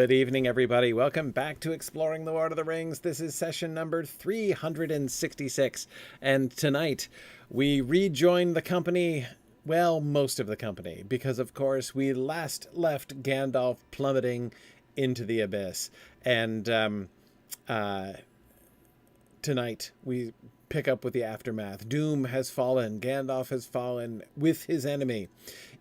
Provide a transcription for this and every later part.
Good evening, everybody. Welcome back to Exploring the Lord of the Rings. This is session number 366. And tonight, we rejoin the company, well, most of the company, because, of course, we last left Gandalf plummeting into the abyss. And tonight, we pick up with the aftermath. Doom has fallen. Gandalf has fallen with his enemy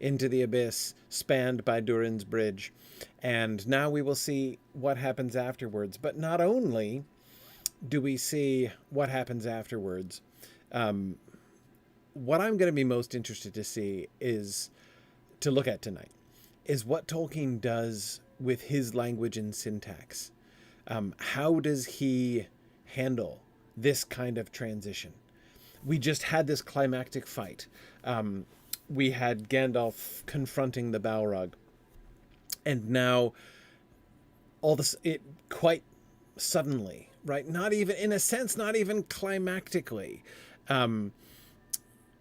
into the abyss, spanned by Durin's Bridge. And now we will see what happens afterwards. But not only do we see what happens afterwards, what I'm going to be most interested to see is, to look at tonight, is what Tolkien does with his language and syntax. How does he handle this kind of transition? We just had this climactic fight. We had Gandalf confronting the Balrog. And now, all this, it quite suddenly, right? Not even, in a sense, not even climactically. That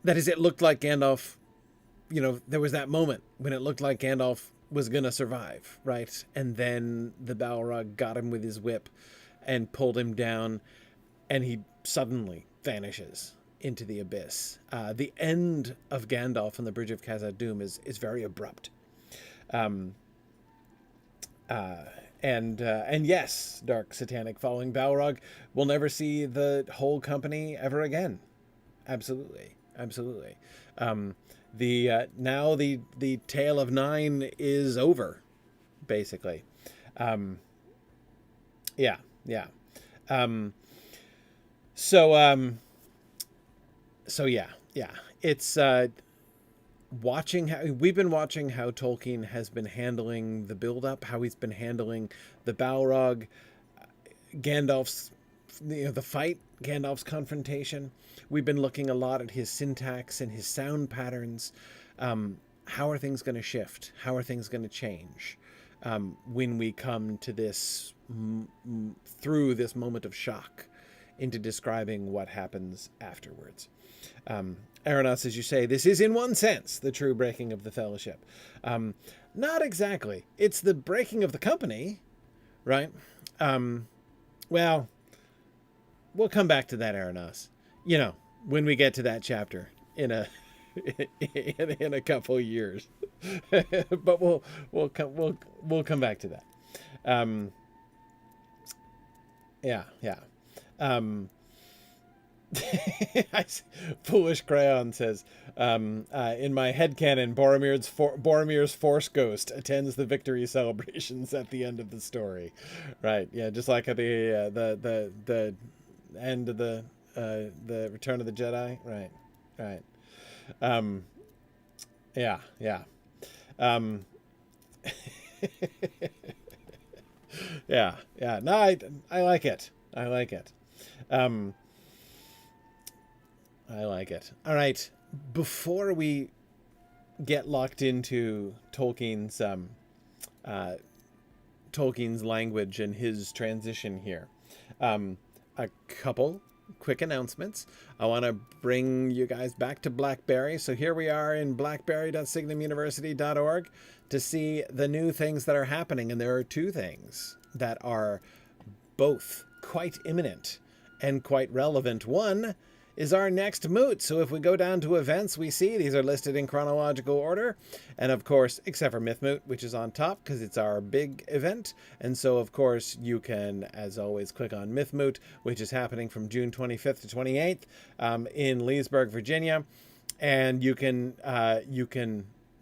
is, it looked like Gandalf, there was that moment when it looked like Gandalf was going to survive, right? And then the Balrog got him with his whip and pulled him down, and he suddenly vanishes into the abyss. The end of Gandalf on the Bridge of Khazad-dûm is very abrupt. And yes, Dark Satanic following Balrog will never see the whole company ever again. Absolutely. Now the tale of nine is over, basically. Yeah. It's we've been watching how Tolkien has been handling the build-up, how he's been handling the Balrog, Gandalf's, the fight, Gandalf's confrontation. We've been looking a lot at his syntax and his sound patterns. How are things going to shift? How are things going to change when we come to this, through this moment of shock, into describing what happens afterwards? Aranos, as you say, this is in one sense the true breaking of the Fellowship. Not exactly. It's the breaking of the company, right? Well, we'll come back to that, Aranos. When we get to that chapter in a couple of years. But we'll come back to that. Foolish Crayon says, in my headcanon, Boromir's Force Ghost attends the victory celebrations at the end of the story. Right, yeah, just like at the end of the Return of the Jedi. Right. Yeah. No, I like it. I like it. All right. Before we get locked into Tolkien's language and his transition here, a couple quick announcements. I want to bring you guys back to BlackBerry. So here we are in blackberry.signumuniversity.org to see the new things that are happening. And there are two things that are both quite imminent and quite relevant. One is our next moot. So if we go down to events, we see these are listed in chronological order. And of course, except for Myth Moot, which is on top because it's our big event. And so, of course, you can, as always, click on Myth Moot, which is happening from June 25th to 28th in Leesburg, Virginia. And you can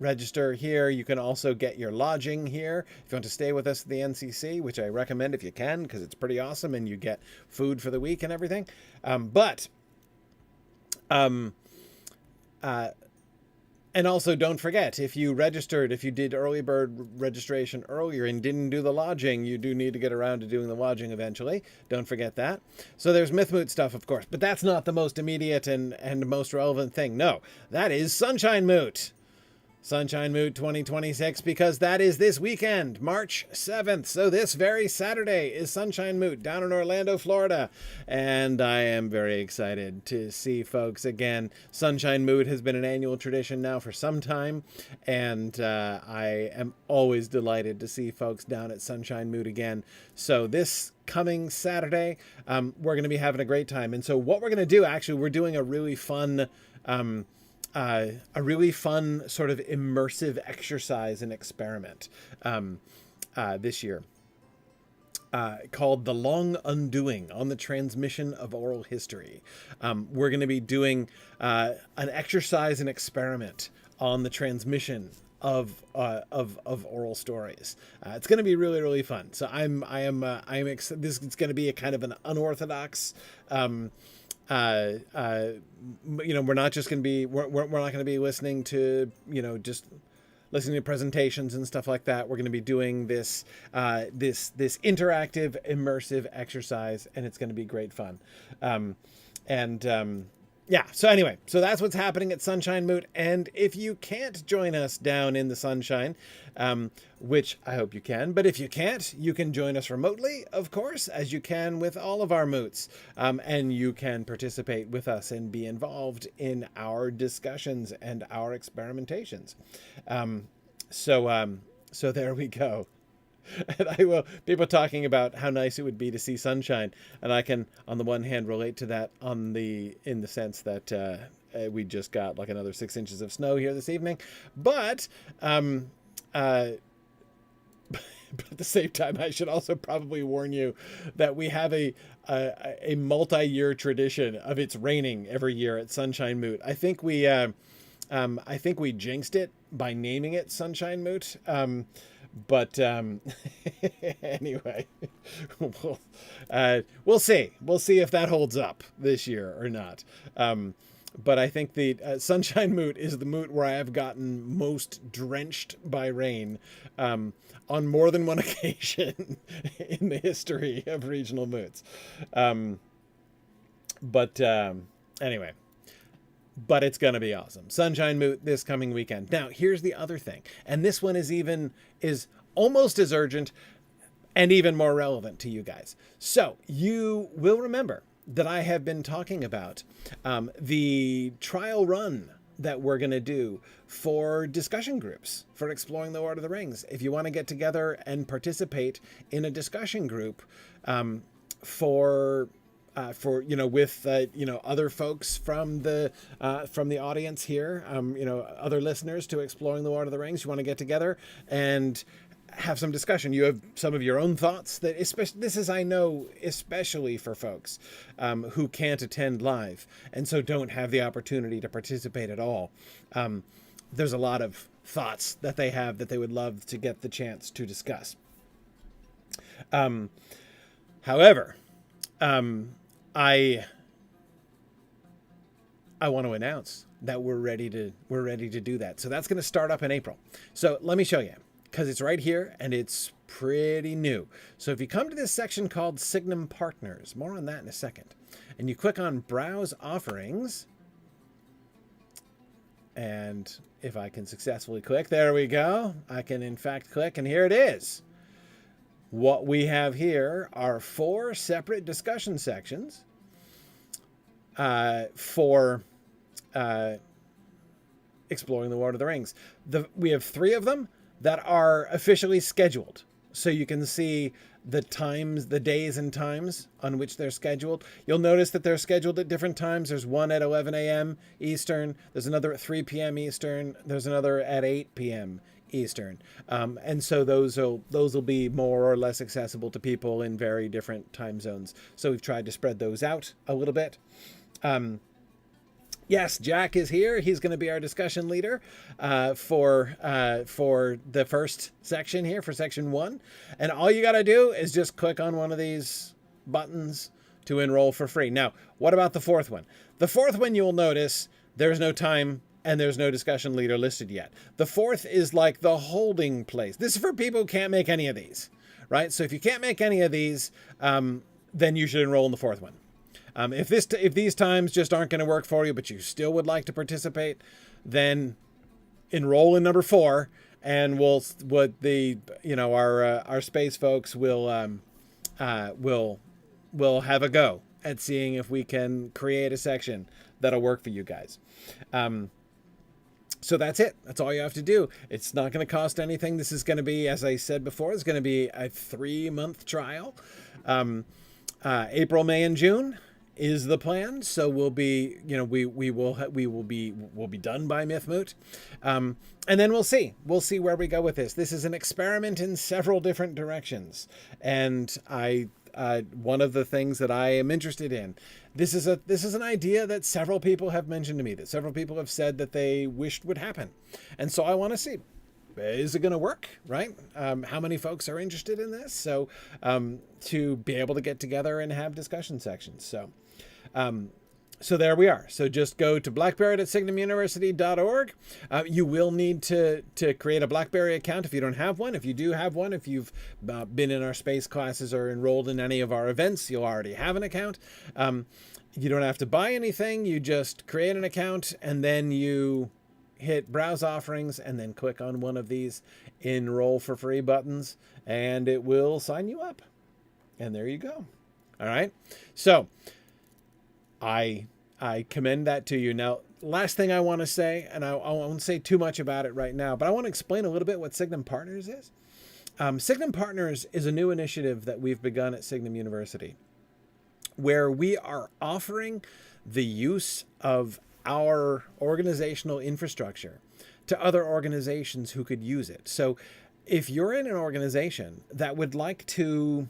register here. You can also get your lodging here if you want to stay with us at the NCC, which I recommend if you can, because it's pretty awesome and you get food for the week and everything. And also don't forget, if you did early bird registration earlier and didn't do the lodging, you do need to get around to doing the lodging eventually. Don't forget that. So there's Mythmoot stuff, of course, but that's not the most immediate and most relevant thing. No, that is Sunshine Moot. Sunshine Moot 2026, because that is this weekend, March 7th. So this very Saturday is Sunshine Moot down in Orlando, Florida. And I am very excited to see folks again. Sunshine Moot has been an annual tradition now for some time. And I am always delighted to see folks down at Sunshine Moot again. So this coming Saturday, we're going to be having a great time. And so what we're going to do, actually, we're doing a really fun sort of immersive exercise and experiment this year called The Long Undoing on the Transmission of Oral History. We're going to be doing an exercise and experiment on the transmission of oral stories. It's going to be really, really fun. So this is going to be a kind of an unorthodox we're not just going to be, we're not going to be listening to, just listening to presentations and stuff like that. We're going to be doing this interactive, immersive exercise, and it's going to be great fun. So anyway, so that's what's happening at Sunshine Moot. And if you can't join us down in the sunshine, which I hope you can, but if you can't, you can join us remotely, of course, as you can with all of our moots. And you can participate with us and be involved in our discussions and our experimentations. So there we go. And people talking about how nice it would be to see sunshine. And I can, on the one hand, relate to that in the sense that we just got like another 6 inches of snow here this evening. But at the same time, I should also probably warn you that we have a multi-year tradition of it's raining every year at Sunshine Moot. I think we jinxed it by naming it Sunshine Moot. But anyway, we'll see. We'll see if that holds up this year or not. But I think the Sunshine Moot is the moot where I have gotten most drenched by rain on more than one occasion in the history of regional moots. Anyway. But it's going to be awesome. Sunshine Moot this coming weekend. Now, here's the other thing. And this one is almost as urgent and even more relevant to you guys. So you will remember that I have been talking about the trial run that we're going to do for discussion groups for Exploring the Lord of the Rings. If you want to get together and participate in a discussion group with other folks from the audience here, other listeners to Exploring the Lord of the Rings, you want to get together and have some discussion. You have some of your own thoughts that especially for folks who can't attend live and so don't have the opportunity to participate at all. There's a lot of thoughts that they have that they would love to get the chance to discuss. However, I want to announce that we're ready to do that. So that's going to start up in April. So let me show you, because it's right here and it's pretty new. So if you come to this section called Signum Partners, more on that in a second, and you click on Browse Offerings, and if I can successfully click, there we go. I can in fact click, and here it is. What we have here are 4 separate discussion sections for Exploring the Lord of the Rings. We have 3 of them that are officially scheduled. So you can see the days and times on which they're scheduled. You'll notice that they're scheduled at different times. There's one at 11 a.m. Eastern. There's another at 3 p.m. Eastern. There's another at 8 p.m. Eastern. And so those will be more or less accessible to people in very different time zones. So we've tried to spread those out a little bit. Yes, Jack is here. He's going to be our discussion leader for the first section here, for section 1. And all you got to do is just click on one of these buttons to enroll for free. Now, what about the 4th one? The 4th one, you'll notice there's no time and there's no discussion leader listed yet. The 4th is like the holding place. This is for people who can't make any of these, right? So if you can't make any of these, then you should enroll in the 4th one. If these times just aren't going to work for you, but you still would like to participate, then enroll in number 4, and our space folks will have a go at seeing if we can create a section that'll work for you guys. So that's it. That's all you have to do. It's not going to cost anything. This is going to be, as I said before, it's going to be a 3-month trial. April, May, and June is the plan. So we'll be, we'll be done by Mythmoot. And then we'll see where we go with this. This is an experiment in several different directions. And one of the things that I am interested in, this is an idea that several people have mentioned to me, that several people have said that they wished would happen. And so I want to see, is it going to work, right? How many folks are interested in this? So to be able to get together and have discussion sections. So there we are. So just go to blackberry.signumuniversity.org. You will need to create a BlackBerry account if you don't have one. If you do have one, if you've been in our space classes or enrolled in any of our events, you'll already have an account. You don't have to buy anything. You just create an account, and then you hit Browse Offerings, and then click on one of these Enroll for Free buttons, and it will sign you up. And there you go. All right. So I commend that to you. Now, last thing I want to say, and I won't say too much about it right now, but I want to explain a little bit what Signum Partners is. Signum Partners is a new initiative that we've begun at Signum University, where we are offering the use of our organizational infrastructure to other organizations who could use it. So if you're in an organization that would like to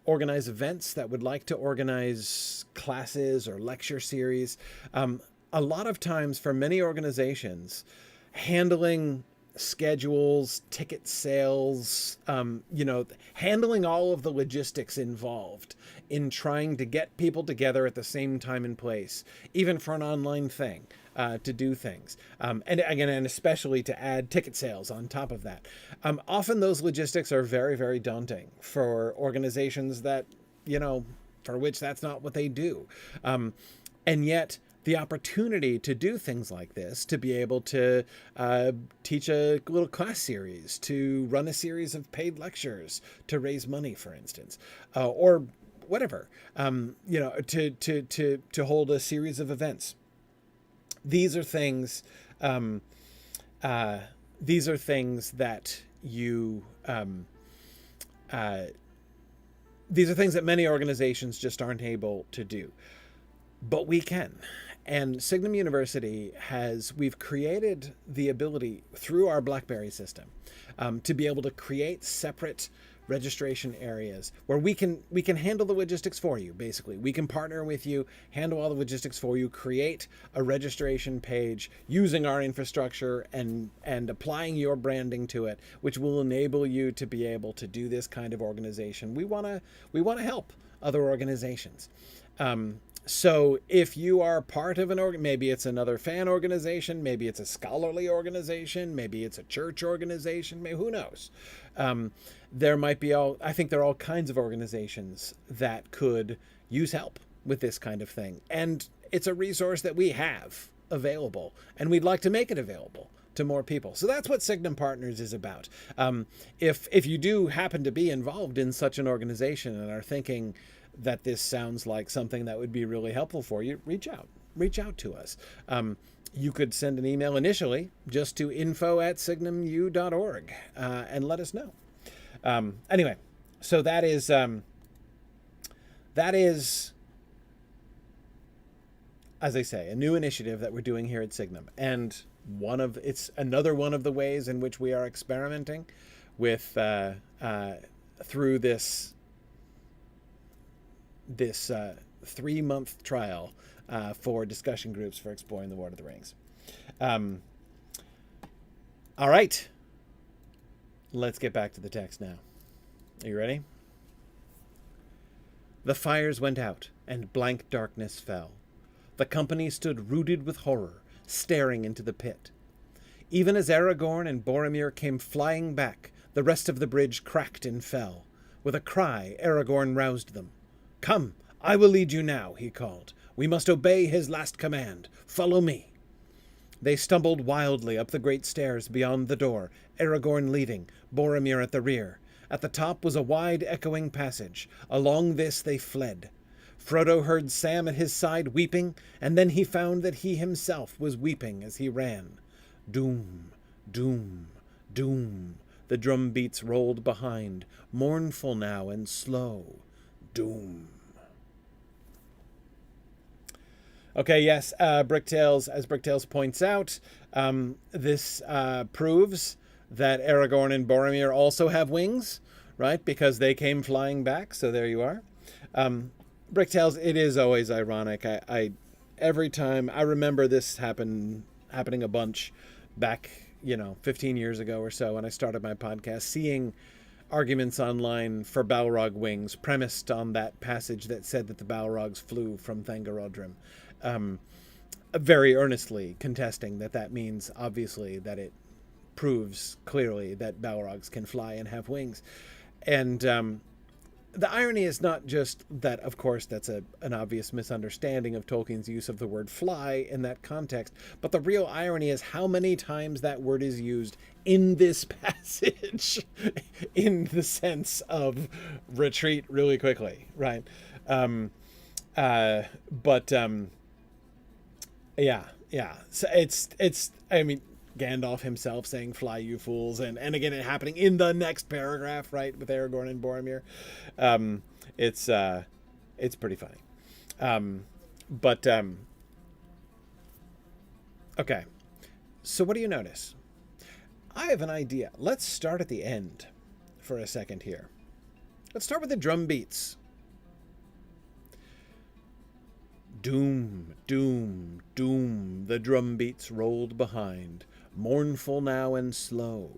organize events, that would like to organize classes or lecture series, a lot of times for many organizations, handling schedules, ticket sales, handling all of the logistics involved in trying to get people together at the same time and place, even for an online thing, to do things. And again, and especially to add ticket sales on top of that. Often those logistics are very, very daunting for organizations that, for which that's not what they do. And yet the opportunity to do things like this, to be able to teach a little class series, to run a series of paid lectures, to raise money, for instance, or whatever, to hold a series of events. These are things that these are things that many organizations just aren't able to do, but we can. And Signum University we've created the ability through our BlackBerry system to be able to create separate registration areas where we can handle the logistics for you. Basically, we can partner with you, handle all the logistics for you, create a registration page using our infrastructure and applying your branding to it, which will enable you to be able to do this kind of organization. We want to help other organizations. So if you are part of maybe it's another fan organization, maybe it's a scholarly organization, maybe it's a church organization, who knows? There might be I think there are all kinds of organizations that could use help with this kind of thing. And it's a resource that we have available, and we'd like to make it available to more people. So that's what Signum Partners is about. If you do happen to be involved in such an organization and are thinking that this sounds like something that would be really helpful for you, reach out to us. You could send an email initially just to info@signumu.org and let us know. Anyway, so that is, as I say, a new initiative that we're doing here at Signum. And it's another one of the ways in which we are experimenting with, through this 3-month trial for discussion groups for exploring the Lord of the Rings. All right, let's get back to the text now. Are you ready? The fires went out, and blank darkness fell. The company stood rooted with horror, staring into the pit. Even as Aragorn and Boromir came flying back, the rest of the bridge cracked and fell. With a cry, Aragorn roused them. "Come, I will lead you now," he called. "We must obey his last command. Follow me." They stumbled wildly up the great stairs beyond the door, Aragorn leading, Boromir at the rear. At the top was a wide, echoing passage. Along this they fled. Frodo heard Sam at his side weeping, and then he found that he himself was weeping as he ran. Doom, doom, doom. The drum beats rolled behind, mournful now and slow. Doom. Okay, yes, Bricktails, as Bricktails points out, this proves that Aragorn and Boromir also have wings, right? Because they came flying back, so there you are. Bricktails, it is always ironic. I every time, I remember this happening a bunch back, 15 years ago or so when I started my podcast, seeing arguments online for Balrog wings premised on that passage that said that the Balrogs flew from Thangorodrim. Very earnestly contesting that means, obviously, that it proves clearly that Balrogs can fly and have wings. And the irony is not just that, of course, that's an obvious misunderstanding of Tolkien's use of the word fly in that context, but the real irony is how many times that word is used in this passage in the sense of retreat really quickly, right? Yeah. So it's I mean, Gandalf himself saying "Fly, you fools," and again it happening in the next paragraph, right, with Aragorn and Boromir. It's pretty funny. Okay. So what do you notice? I have an idea. Let's start at the end for a second here. Let's start with the drum beats. Doom, doom, doom, the drum beats rolled behind, mournful now and slow.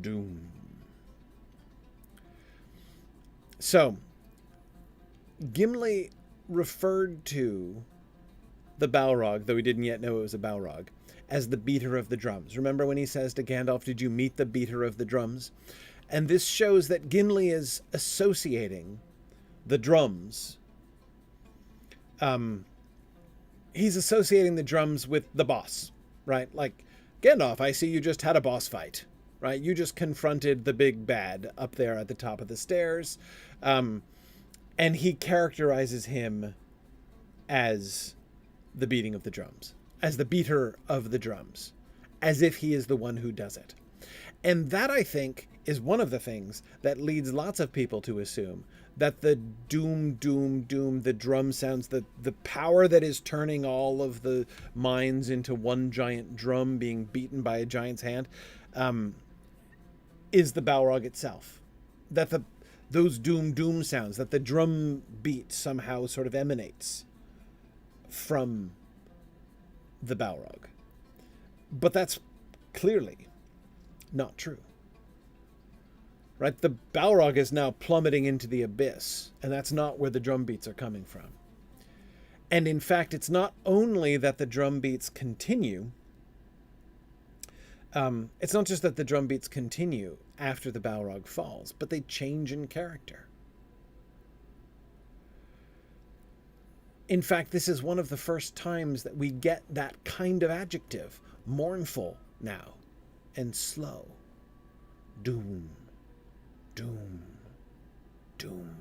Doom. So, Gimli referred to the Balrog, though he didn't yet know it was a Balrog, as the beater of the drums. Remember when he says to Gandalf, "Did you meet the beater of the drums?" And this shows that Gimli is associating the drums. He's associating the drums with the boss, right? Like, Gandalf, I see you just had a boss fight, right? You just confronted the big bad up there at the top of the stairs. And he characterizes him as the beating of the drums, as the beater of the drums, as if he is the one who does it. And that, I think, is one of the things that leads lots of people to assume that the doom, doom, doom, the drum sounds, the power that is turning all of the minds into one giant drum being beaten by a giant's hand, is the Balrog itself. That those doom, doom sounds, that the drum beat somehow sort of emanates from the Balrog. But that's clearly not true. Right? The Balrog is now plummeting into the abyss, and that's not where the drum beats are coming from. And in fact, it's not only that the drum beats continue, it's not just that the drum beats continue after the Balrog falls, but they change in character. In fact, this is one of the first times that we get that kind of adjective, mournful now, and slow. Doom. Doom, doom.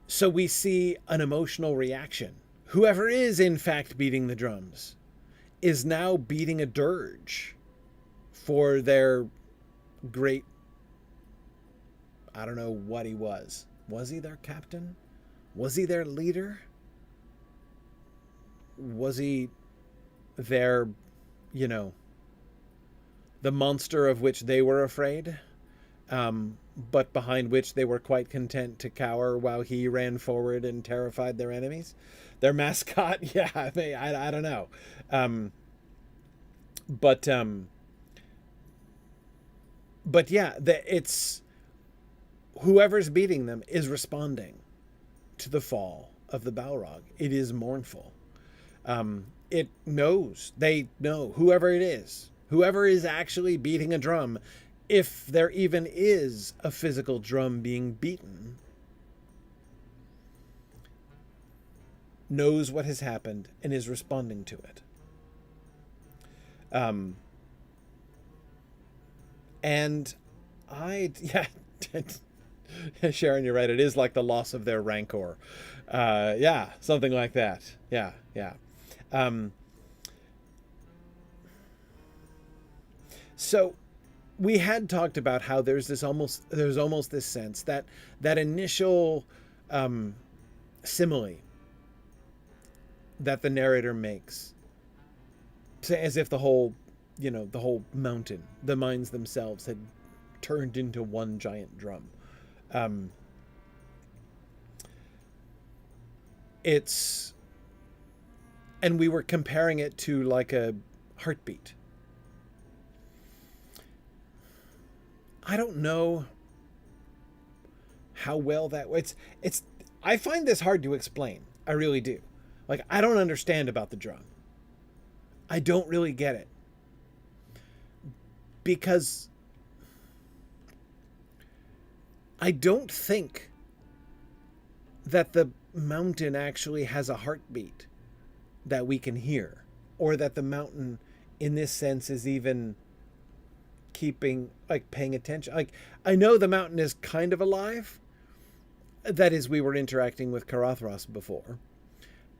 So we see an emotional reaction. Whoever is in fact beating the drums is now beating a dirge for their great, I don't know what he was. Was he their captain? Was he their leader? Was he their, the monster of which they were afraid, but behind which they were quite content to cower while he ran forward and terrified their enemies? Their mascot? Yeah, I don't know. But yeah, it's whoever's beating them is responding to the fall of the Balrog. It is mournful. It knows, they know, whoever it is, whoever is actually beating a drum, if there even is a physical drum being beaten, knows what has happened, and is responding to it. And yeah, Sharon, you're right. It is like the loss of their rancor. Yeah, something like that. Yeah. So we had talked about how there's almost this sense that initial simile that the narrator makes, as if the whole mountain, the mines themselves, had turned into one giant drum. And we were comparing it to like a heartbeat. I don't know how well that it's I find this hard to explain. I really do. Like, I don't understand about the drum. I don't really get it. Because I don't think that the mountain actually has a heartbeat that we can hear, or that the mountain in this sense is even paying attention. Like, I know the mountain is kind of alive. That is, we were interacting with Karathros before.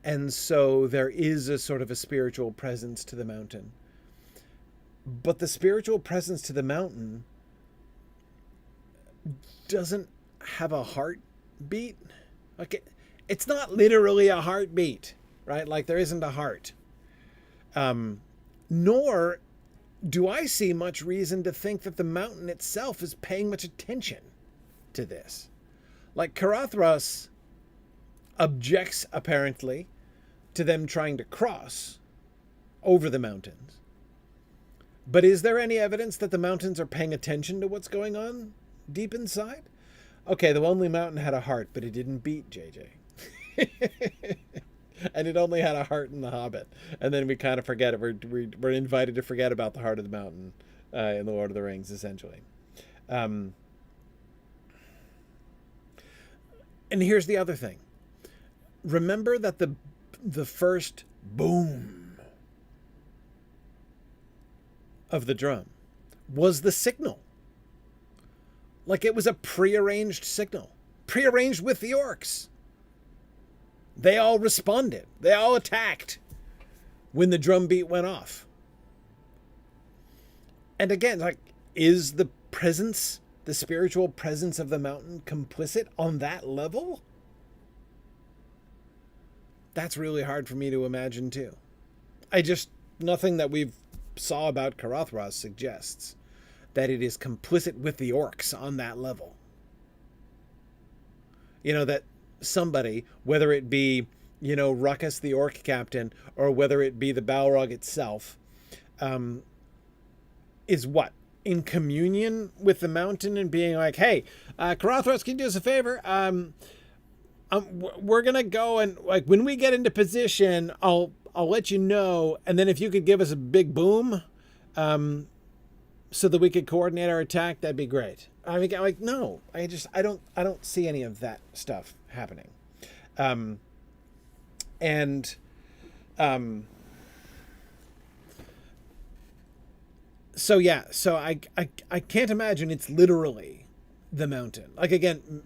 And so there is a sort of a spiritual presence to the mountain. But the spiritual presence to the mountain doesn't have a heartbeat. Like, it's not literally a heartbeat, right? Like, there isn't a heart. Nor do I see much reason to think that the mountain itself is paying much attention to this. Like, Karathros objects, apparently, to them trying to cross over the mountains. But is there any evidence that the mountains are paying attention to what's going on deep inside? Okay, the Lonely Mountain had a heart, but it didn't beat, JJ. And it only had a heart in The Hobbit. And then we kind of forget it. We're invited to forget about the heart of the mountain in The Lord of the Rings, essentially. And here's the other thing. Remember that the first boom of the drum was the signal. Like, it was a prearranged signal. Prearranged with the orcs. They all responded. They all attacked when the drum beat went off. And again, like, is the presence, the spiritual presence of the mountain complicit on that level? That's really hard for me to imagine too. Nothing that we've saw about Karathros suggests that it is complicit with the orcs on that level. That somebody, whether it be, Ruckus the orc captain, or whether it be the Balrog itself, is what? In communion with the mountain and being like, hey, Karathros, can you do us a favor? We're going to go, and like, when we get into position, I'll let you know. And then if you could give us a big boom, so that we could coordinate our attack, that'd be great. I mean, like, no, I don't see any of that stuff happening. So yeah, so I can't imagine it's literally the mountain. Like, again,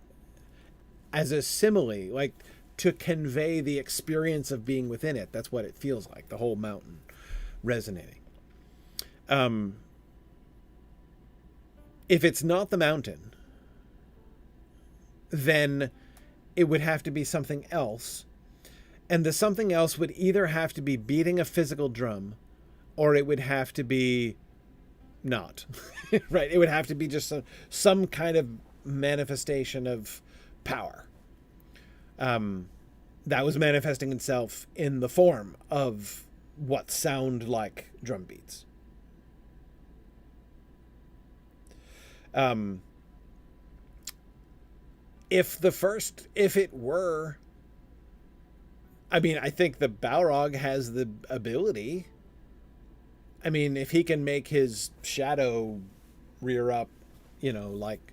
as a simile, like, to convey the experience of being within it. That's what it feels like, the whole mountain resonating. If it's not the mountain, then it would have to be something else. And the something else would either have to be beating a physical drum, or it would have to be not. Right? It would have to be just some kind of manifestation of power. That was manifesting itself in the form of what sound like drum beats. If it were, I mean, I think the Balrog has the ability. I mean, if he can make his shadow rear up, like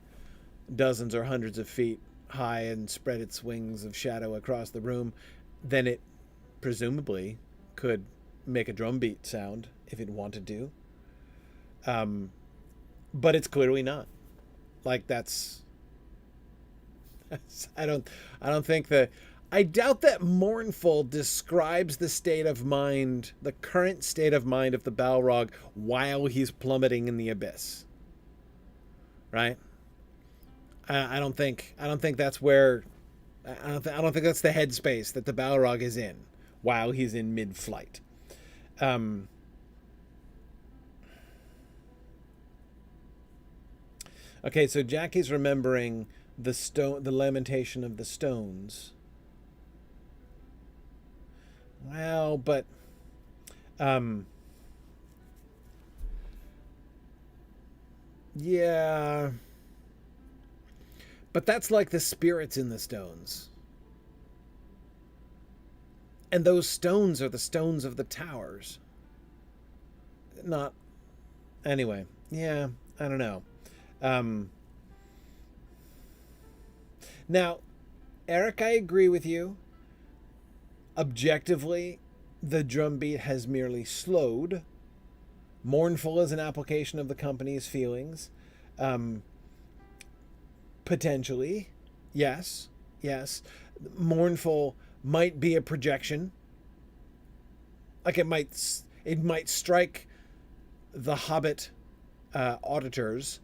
dozens or hundreds of feet high and spread its wings of shadow across the room, then it presumably could make a drum beat sound if it wanted to. But it's clearly not. Like I don't think that. I doubt that mournful describes the state of mind, the current state of mind of the Balrog while he's plummeting in the abyss. Right? I don't think that's where. I don't think that's the headspace that the Balrog is in while he's in mid-flight. Okay, so Jackie's remembering the lamentation of the stones. Well, but yeah. But that's like the spirits in the stones. And those stones are the stones of the towers. Not anyway. Yeah, I don't know. Now, Eric, I agree with you. Objectively, the drum beat has merely slowed. Mournful is an application of the company's feelings. Potentially, yes. Mournful might be a projection. Like it might strike the Hobbit auditors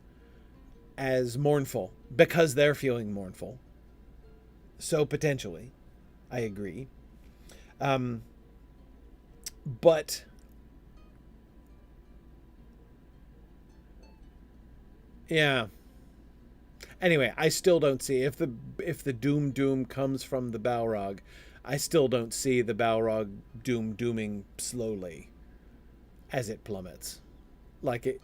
as mournful because they're feeling mournful. So potentially, I agree. But yeah. Anyway, I still don't see if the doom comes from the Balrog, I still don't see the Balrog dooming slowly as it plummets. Like it,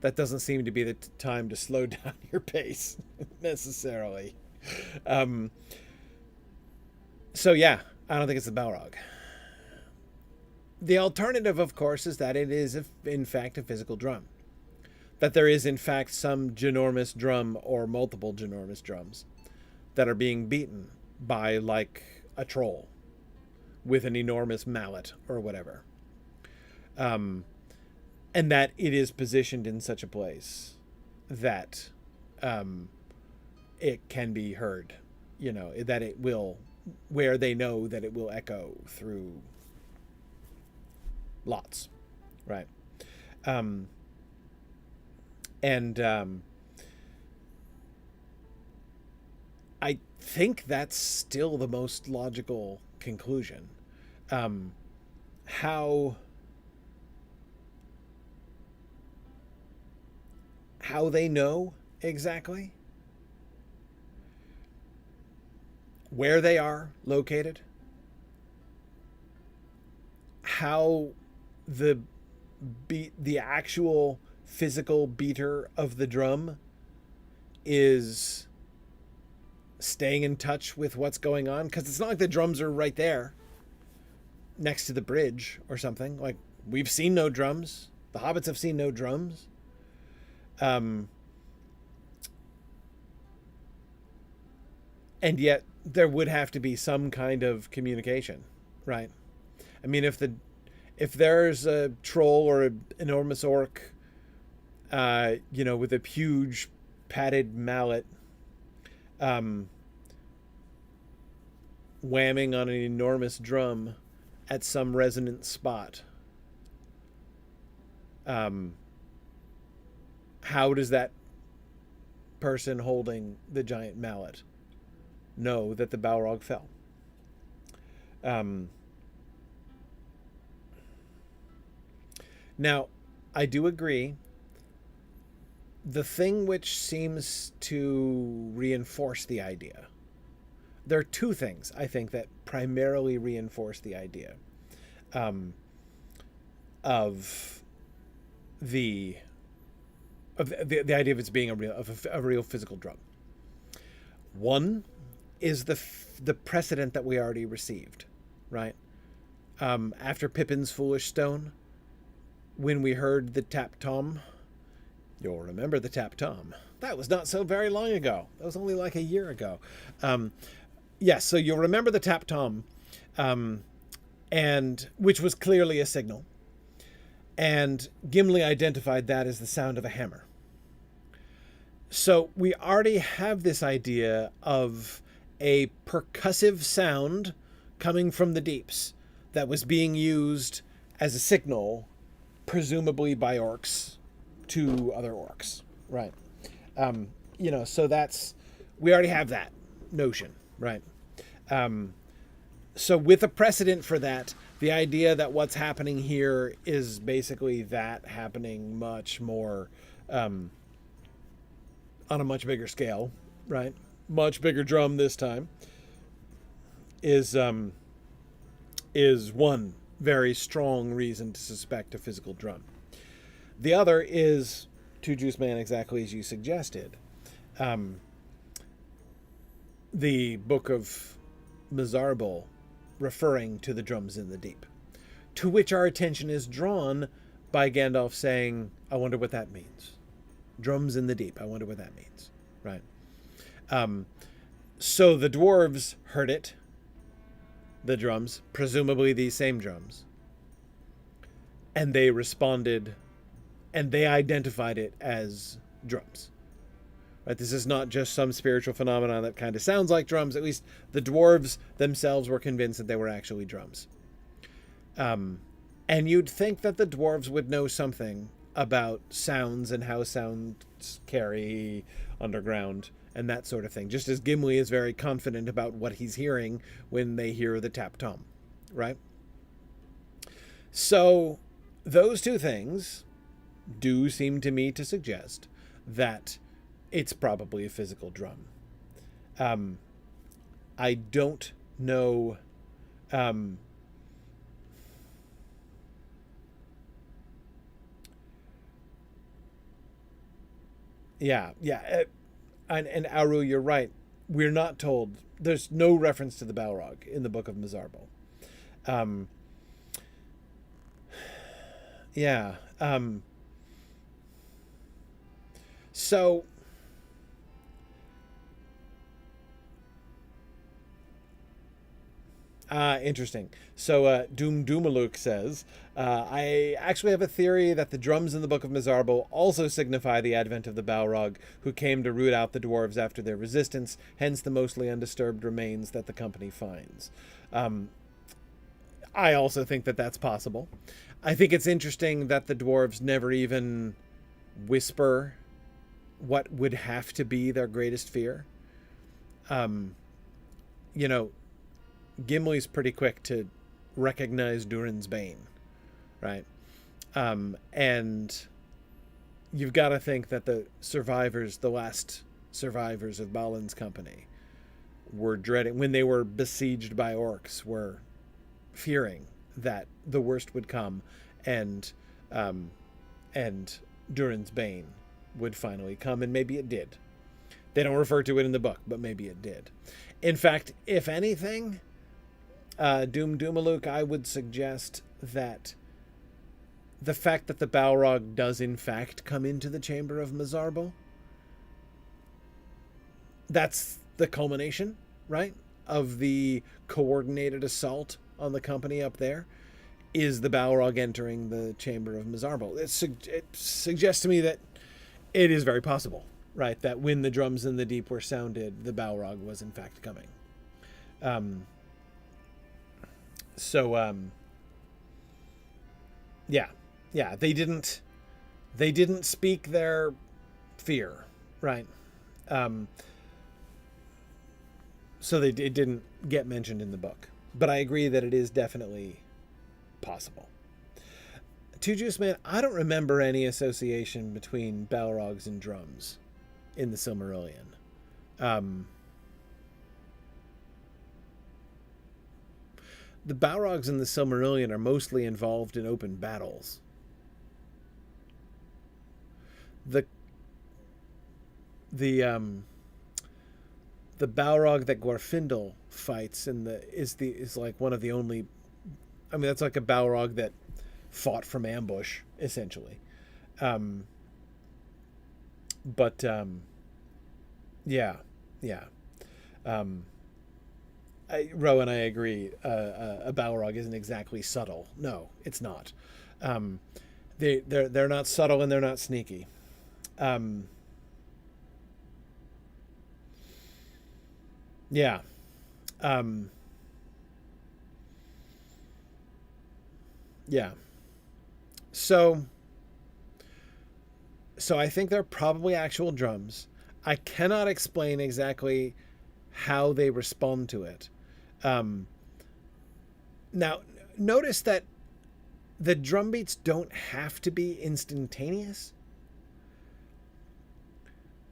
that doesn't seem to be the time to slow down your pace necessarily. So yeah, I don't think it's the Balrog. The alternative, of course, is that it is in fact a physical drum. That there is in fact some ginormous drum or multiple ginormous drums that are being beaten by like a troll with an enormous mallet or whatever. And that it is positioned in such a place that it can be heard, that it will, where they know that it will echo through lots, right? I think that's still the most logical conclusion. How they know exactly where they are located, how the actual physical beater of the drum is staying in touch with what's going on, because it's not like the drums are right there next to the bridge or something. Like, we've seen no drums, the hobbits have seen no drums. And yet there would have to be some kind of communication, right? I mean, if there's a troll or an enormous orc, with a huge padded mallet, whamming on an enormous drum at some resonant spot, how does that person holding the giant mallet know that the Balrog fell? Now, I do agree. The thing which seems to reinforce the idea, there are two things, I think, that primarily reinforce the idea of the idea of it being a real physical drum. One is the precedent that we already received, right? After Pippin's Foolish Stone, when we heard the tap tom, you'll remember the tap tom. That was not so very long ago. That was only like a year ago. So you'll remember the tap tom. and which was clearly a signal. And Gimli identified that as the sound of a hammer. So we already have this idea of a percussive sound coming from the deeps that was being used as a signal, presumably by orcs to other orcs, right? So we already have that notion, right? So with a precedent for that, the idea that what's happening here is basically that happening much more on a much bigger scale, right? Much bigger drum this time is one very strong reason to suspect a physical drum. The other is, Two Juice Man, exactly as you suggested. The Book of Mizarble referring to the drums in the deep, to which our attention is drawn by Gandalf saying, I wonder what that means. Drums in the deep, I wonder what that means, right? So the dwarves heard it, the drums, presumably these same drums, and they responded, and they identified it as drums. Right? This is not just some spiritual phenomenon that kind of sounds like drums. At least the dwarves themselves were convinced that they were actually drums. And you'd think that the dwarves would know something about sounds and how sounds carry underground and that sort of thing, just as Gimli is very confident about what he's hearing when they hear the tap tom, right? So those two things do seem to me to suggest that it's probably a physical drum. I don't know. And Aru, you're right. We're not told. There's no reference to the Balrog in the Book of Mizarble. So interesting. So Doomaluk says, I actually have a theory that the drums in the Book of Mizarble also signify the advent of the Balrog, who came to root out the dwarves after their resistance, hence the mostly undisturbed remains that the company finds. I also think that that's possible. I think it's interesting that the dwarves never even whisper what would have to be their greatest fear. Gimli's pretty quick to recognize Durin's Bane, right? And you've got to think that the last survivors of Balin's company, were dreading, when they were besieged by orcs, were fearing that the worst would come, and Durin's Bane would finally come, and maybe it did. They don't refer to it in the book, but maybe it did. In fact, if anything, Doomaluk, I would suggest that the fact that the Balrog does in fact come into the chamber of Mizarble, that's the culmination, right, of the coordinated assault on the company up there, is the Balrog entering the chamber of Mizarble. It suggests to me that it is very possible, right, that when the drums in the deep were sounded, the Balrog was in fact coming. They didn't speak their fear, right? So it didn't get mentioned in the book, but I agree that it is definitely possible. Two Juice Man, I don't remember any association between Balrogs and drums in the Silmarillion. The Balrogs in the Silmarillion are mostly involved in open battles. The Balrog that Glorfindel fights is like one of the only. I mean, that's like a Balrog that fought from ambush, essentially. Rowan, I agree. A Balrog isn't exactly subtle. No, it's not. Um, they're not subtle and they're not sneaky. Um, yeah. Um, yeah. So so I think they're probably actual drums. I cannot explain exactly how they respond to it. Um, Now, notice that the drum beats don't have to be instantaneous.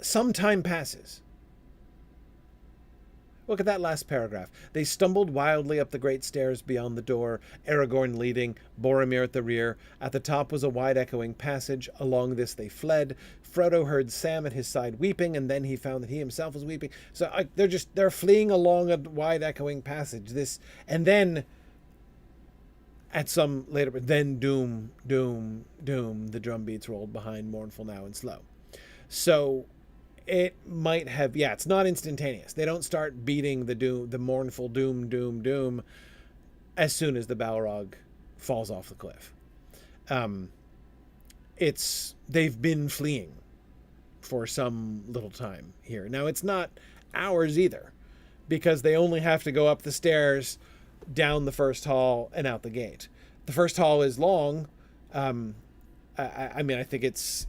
Some time passes. Look at that last paragraph. They stumbled wildly up the great stairs beyond the door, Aragorn leading, Boromir at the rear. At the top was a wide echoing passage. Along this they fled. Frodo heard Sam at his side weeping, and then he found that he himself was weeping. So they're fleeing along a wide echoing passage. And then at some later, then doom, doom, doom, the drum beats rolled behind, mournful now and slow. So it might have, yeah, it's not instantaneous. They don't start beating the mournful doom, doom, doom as soon as the Balrog falls off the cliff. They've been fleeing for some little time here. Now it's not hours either, because they only have to go up the stairs, down the first hall, and out the gate. The first hall is long. I mean, I think it's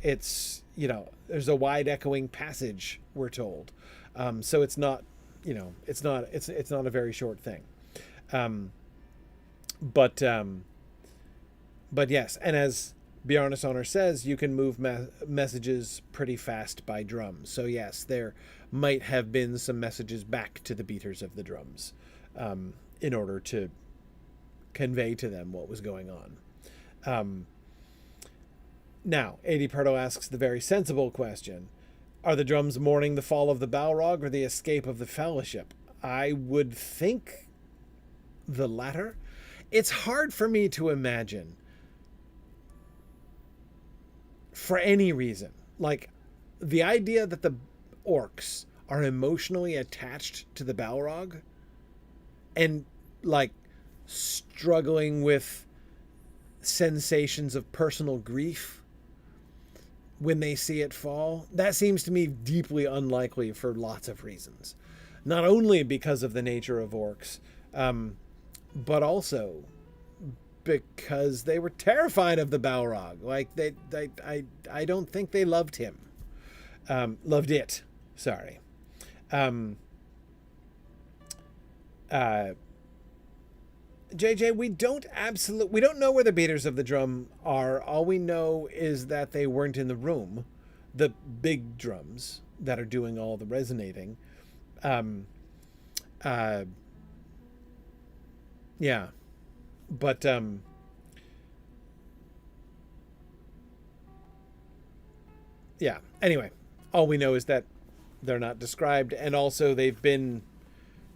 there's a wide echoing passage, we're told. So it's not, it's not a very short thing. But yes, and as Bjarna's Honor says, you can move messages pretty fast by drums. So yes, there might have been some messages back to the beaters of the drums, in order to convey to them what was going on. Now, A.D. Perto asks the very sensible question: are the drums mourning the fall of the Balrog or the escape of the Fellowship? I would think the latter. It's hard for me to imagine, for any reason, like the idea that the orcs are emotionally attached to the Balrog and like struggling with sensations of personal grief when they see it fall. That seems to me deeply unlikely for lots of reasons. Not only because of the nature of orcs, but also because they were terrified of the Balrog. Like I don't think they loved him. Loved it. Sorry. JJ, we don't know where the beaters of the drum are. All we know is that they weren't in the room, the big drums that are doing all the resonating. Yeah, but yeah. Anyway, all we know is that they're not described, and also they've been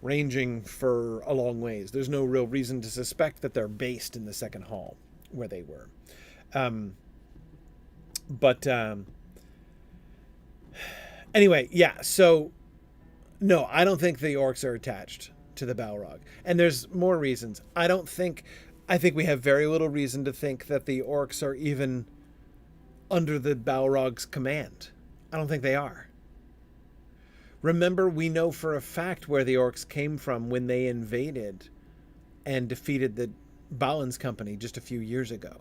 ranging for a long ways. There's no real reason to suspect that they're based in the second hall where they were. Anyway, yeah, so no, I don't think the orcs are attached to the Balrog. And there's more reasons. I think we have very little reason to think that the orcs are even under the Balrog's command. I don't think they are. Remember, we know for a fact where the orcs came from when they invaded and defeated the Balin's company just a few years ago.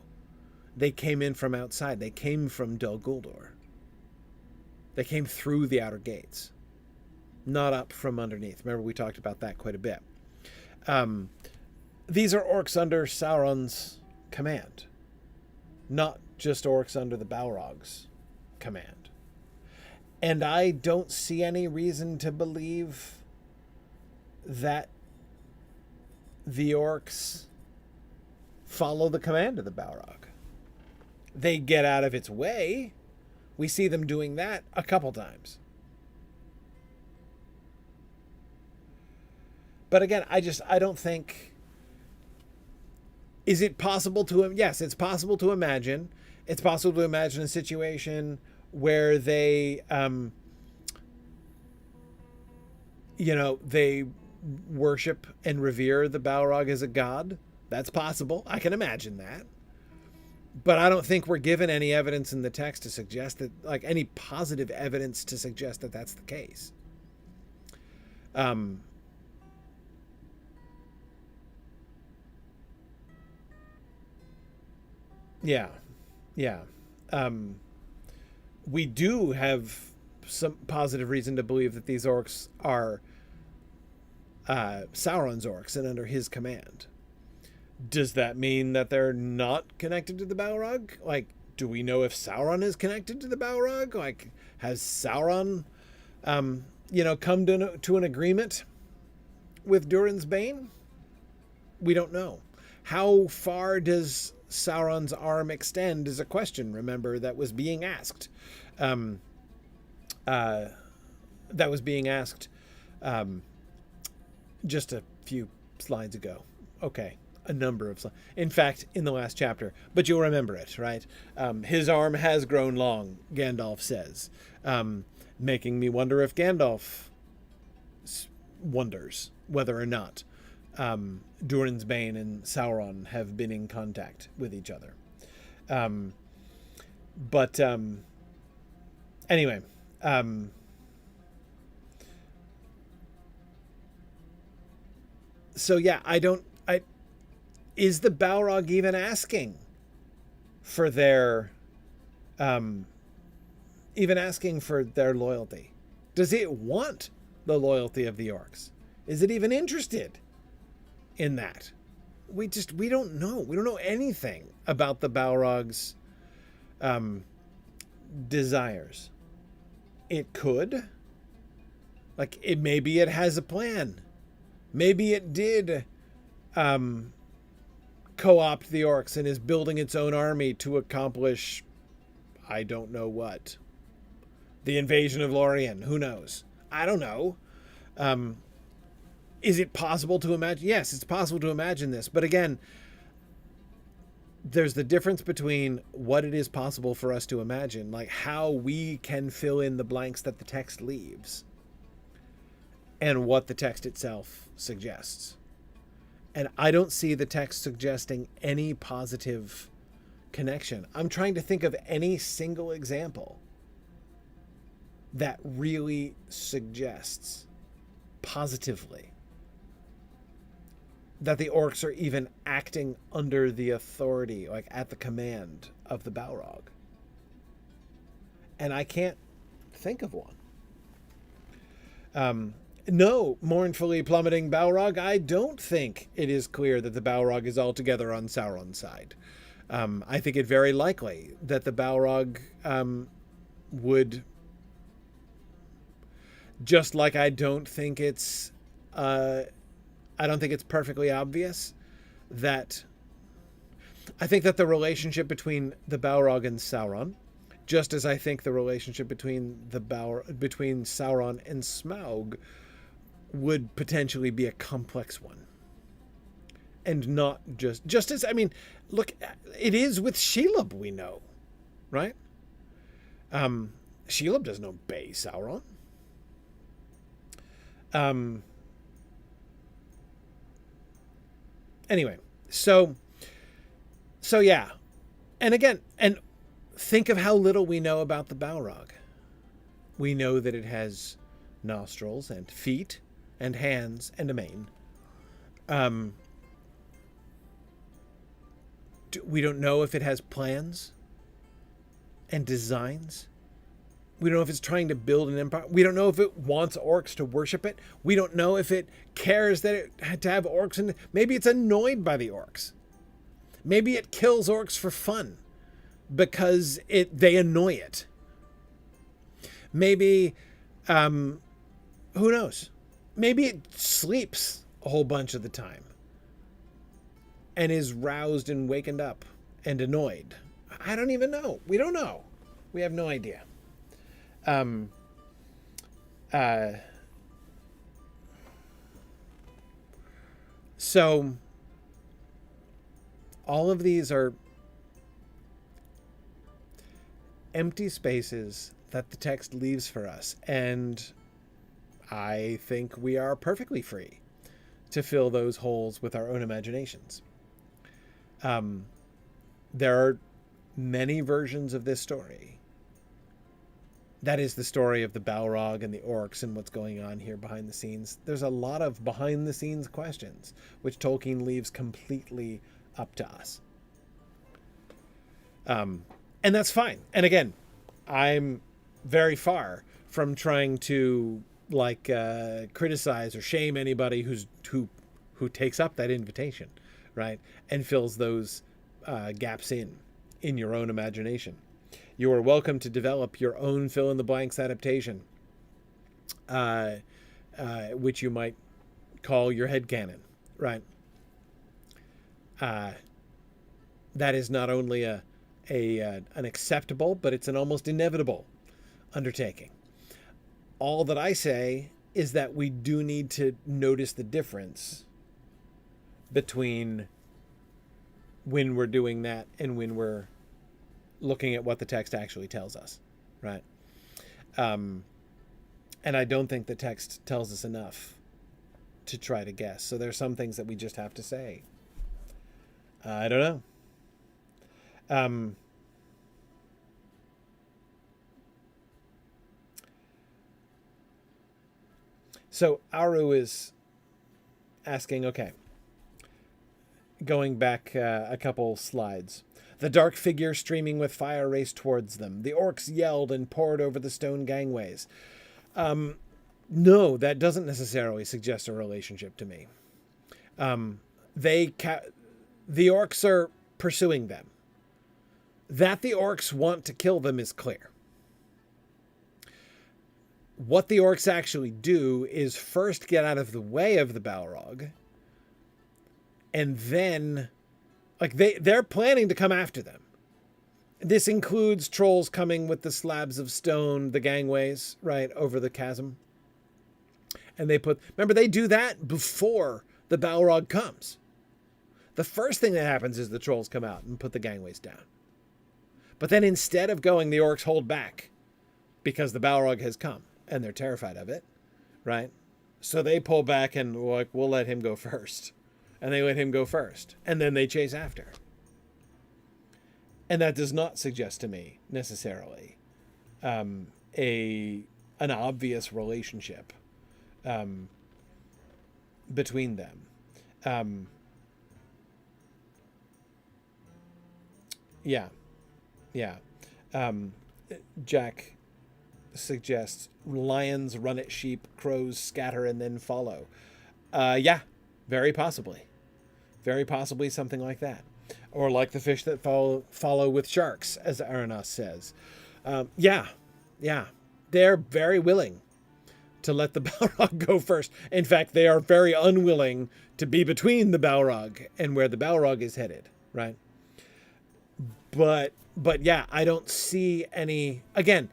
They came in from outside. They came from Dol Guldur. They came through the outer gates, not up from underneath. Remember, we talked about that quite a bit. These are orcs under Sauron's command, not just orcs under the Balrog's command. And I don't see any reason to believe that the orcs follow the command of the Balrog. They get out of its way. We see them doing that a couple times. But again, I don't think... Is it possible to... Yes, it's possible to imagine. It's possible to imagine a situation where they, they worship and revere the Balrog as a god. That's possible. I can imagine that. But I don't think we're given any evidence in the text to suggest that, like, any positive evidence to suggest that that's the case. Yeah. Yeah. We do have some positive reason to believe that these orcs are Sauron's orcs and under his command. Does that mean that they're not connected to the Balrog? Like, do we know if Sauron is connected to the Balrog? Like, has Sauron, come to an agreement with Durin's Bane? We don't know. How far does Sauron's arm extend is a question, remember, that was being asked. Just a few slides ago. Okay. A number of slides. In fact, in the last chapter. But you'll remember it, right? His arm has grown long, Gandalf says. Making me wonder if Gandalf wonders whether or not Durin's Bane and Sauron have been in contact with each other. Anyway. So yeah, is the Balrog even asking for their loyalty? Does it want the loyalty of the orcs? Is it even interested in that? We don't know. We don't know anything about the Balrog's desires. It could. Maybe it has a plan. Maybe it did co-opt the orcs and is building its own army to accomplish, I don't know what. The invasion of Lorien. Who knows? I don't know. Is it possible to imagine? Yes, it's possible to imagine this. But again, there's the difference between what it is possible for us to imagine, like how we can fill in the blanks that the text leaves, and what the text itself suggests. And I don't see the text suggesting any positive connection. I'm trying to think of any single example that really suggests positively that the orcs are even acting under the authority, like at the command of the Balrog. And I can't think of one. No, mournfully plummeting Balrog, I don't think it is clear that the Balrog is altogether on Sauron's side. I think it very likely that the Balrog would, just like I don't think it's perfectly obvious that I think that the relationship between the Balrog and Sauron, just as I think the relationship between Sauron and Smaug would potentially be a complex one. And not just as, I mean, look, it is with Shelob, we know, right? Shelob doesn't obey Sauron. Anyway, so yeah. And again, and think of how little we know about the Balrog. We know that it has nostrils and feet and hands and a mane. We don't know if it has plans and designs. We don't know if it's trying to build an empire. We don't know if it wants orcs to worship it. We don't know if it cares that it had to have orcs. And maybe it's annoyed by the orcs. Maybe it kills orcs for fun because they annoy it. Maybe, who knows? Maybe it sleeps a whole bunch of the time and is roused and wakened up and annoyed. I don't even know. We don't know. We have no idea. So all of these are empty spaces that the text leaves for us, and I think we are perfectly free to fill those holes with our own imaginations. There are many versions of this story. That is the story of the Balrog and the Orcs and what's going on here behind the scenes. There's a lot of behind the scenes questions, which Tolkien leaves completely up to us. And that's fine. And again, I'm very far from trying to criticize or shame anybody who takes up that invitation, right? And fills those gaps in your own imagination. You are welcome to develop your own fill-in-the-blanks adaptation, which you might call your headcanon, right? That is not only an acceptable, but it's an almost inevitable undertaking. All that I say is that we do need to notice the difference between when we're doing that and when we're looking at what the text actually tells us, right? And I don't think the text tells us enough to try to guess. So there's some things that we just have to say. I don't know. So Aru is asking, okay, going back a couple slides. The dark figure streaming with fire raced towards them. The orcs yelled and poured over the stone gangways. No, that doesn't necessarily suggest a relationship to me. The orcs are pursuing them. That the orcs want to kill them is clear. What the orcs actually do is first get out of the way of the Balrog, and then they're planning to come after them. This includes trolls coming with the slabs of stone, the gangways, right, over the chasm. And remember, they do that before the Balrog comes. The first thing that happens is the trolls come out and put the gangways down. But then instead of going, the orcs hold back because the Balrog has come and they're terrified of it, right? So they pull back and we'll let him go first. And they let him go first. And then they chase after. And that does not suggest to me, necessarily, an obvious relationship between them. Jack suggests lions run at sheep, crows scatter and then follow. Very possibly. Very possibly something like that. Or like the fish that follow with sharks, as Aranas says. They're very willing to let the Balrog go first. In fact, they are very unwilling to be between the Balrog and where the Balrog is headed, right? But I don't see any... Again,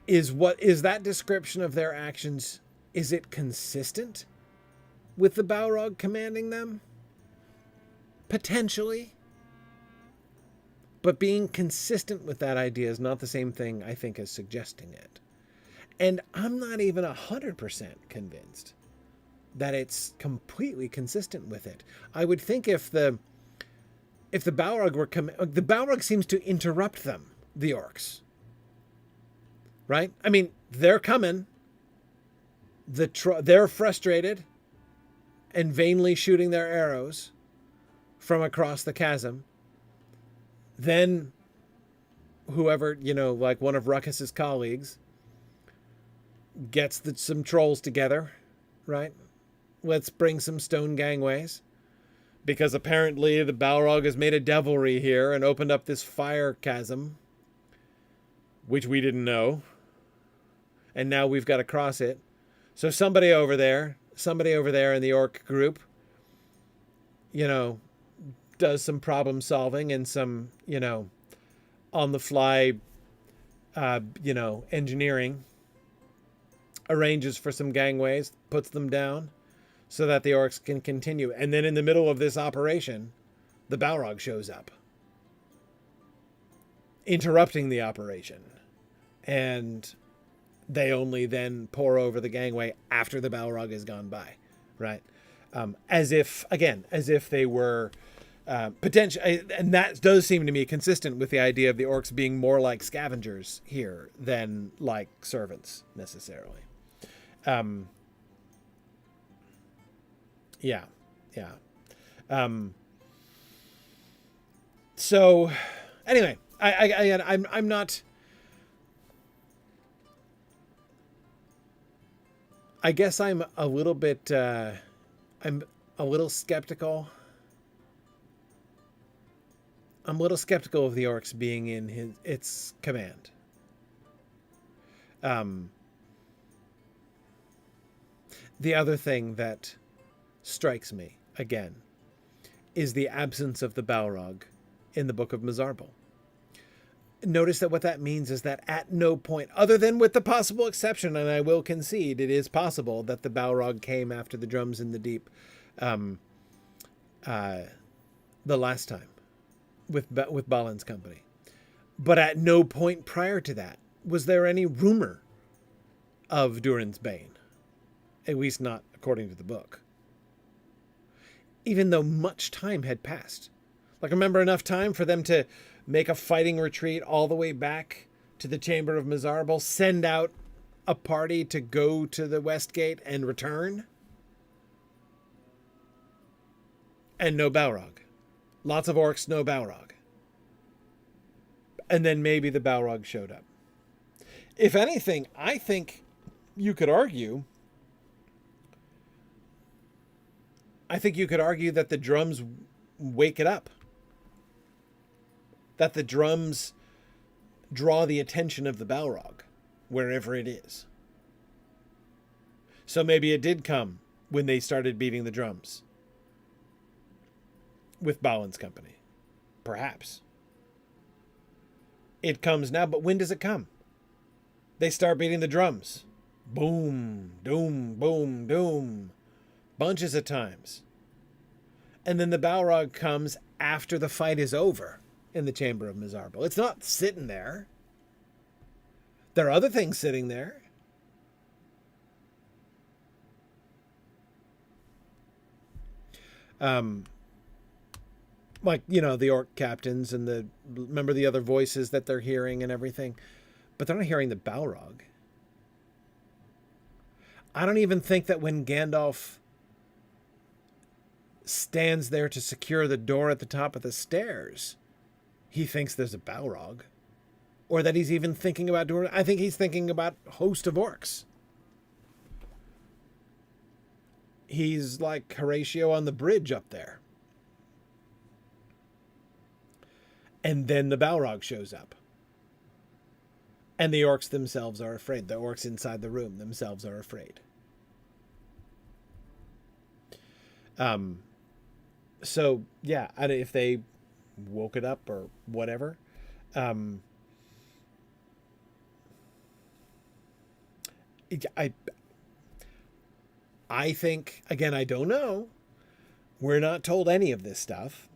is that description of their actions, is it consistent with the Balrog commanding them? Potentially. But being consistent with that idea is not the same thing, I think, as suggesting it. And I'm not even 100% convinced that it's completely consistent with it. I would think if the Balrog were the Balrog seems to interrupt them, the orcs. Right? I mean, they're coming. They're frustrated and vainly shooting their arrows from across the chasm. Then whoever, one of Ruckus's colleagues gets some trolls together, right? Let's bring some stone gangways. Because apparently the Balrog has made a devilry here and opened up this fire chasm, which we didn't know. And now we've got to cross it. So somebody over there in the orc group, does some problem solving and some, on the fly, engineering, arranges for some gangways, puts them down so that the orcs can continue. And then in the middle of this operation, the Balrog shows up, interrupting the operation. And they only then pour over the gangway after the Balrog has gone by, right? As if they were potential, and that does seem to me consistent with the idea of the orcs being more like scavengers here than like servants necessarily. Yeah, yeah. So, anyway, I'm not. I guess I'm a little bit. I'm a little skeptical. I'm a little skeptical of the orcs being in its command. The other thing that strikes me again is the absence of the Balrog in the Book of Mizarble. Notice that what that means is that at no point, other than with the possible exception, and I will concede it is possible that the Balrog came after the drums in the deep the last time with Balin's company. But at no point prior to that was there any rumor of Durin's Bane. At least not according to the book. Even though much time had passed. Like, remember enough time for them to make a fighting retreat all the way back to the Chamber of Mizarble, send out a party to go to the West Gate and return? And no Balrog. Lots of orcs, no Balrog. And then maybe the Balrog showed up. If anything, I think you could argue... that the drums wake it up. That the drums draw the attention of the Balrog, wherever it is. So maybe it did come when they started beating the drums. With Balin's company. Perhaps. It comes now, but when does it come? They start beating the drums. Boom, doom, boom, doom. Bunches of times. And then the Balrog comes after the fight is over in the Chamber of Mizarble. It's not sitting there. There are other things sitting there. Like, the orc captains and remember the other voices that they're hearing and everything. But they're not hearing the Balrog. I don't even think that when Gandalf stands there to secure the door at the top of the stairs, he thinks there's a Balrog. Or that he's even thinking about doing... I think he's thinking about a host of orcs. He's like Horatio on the bridge up there. And then the Balrog shows up. And the orcs themselves are afraid. The orcs inside the room themselves are afraid. So, yeah, if they woke it up or whatever. I think, again, I don't know. We're not told any of this stuff.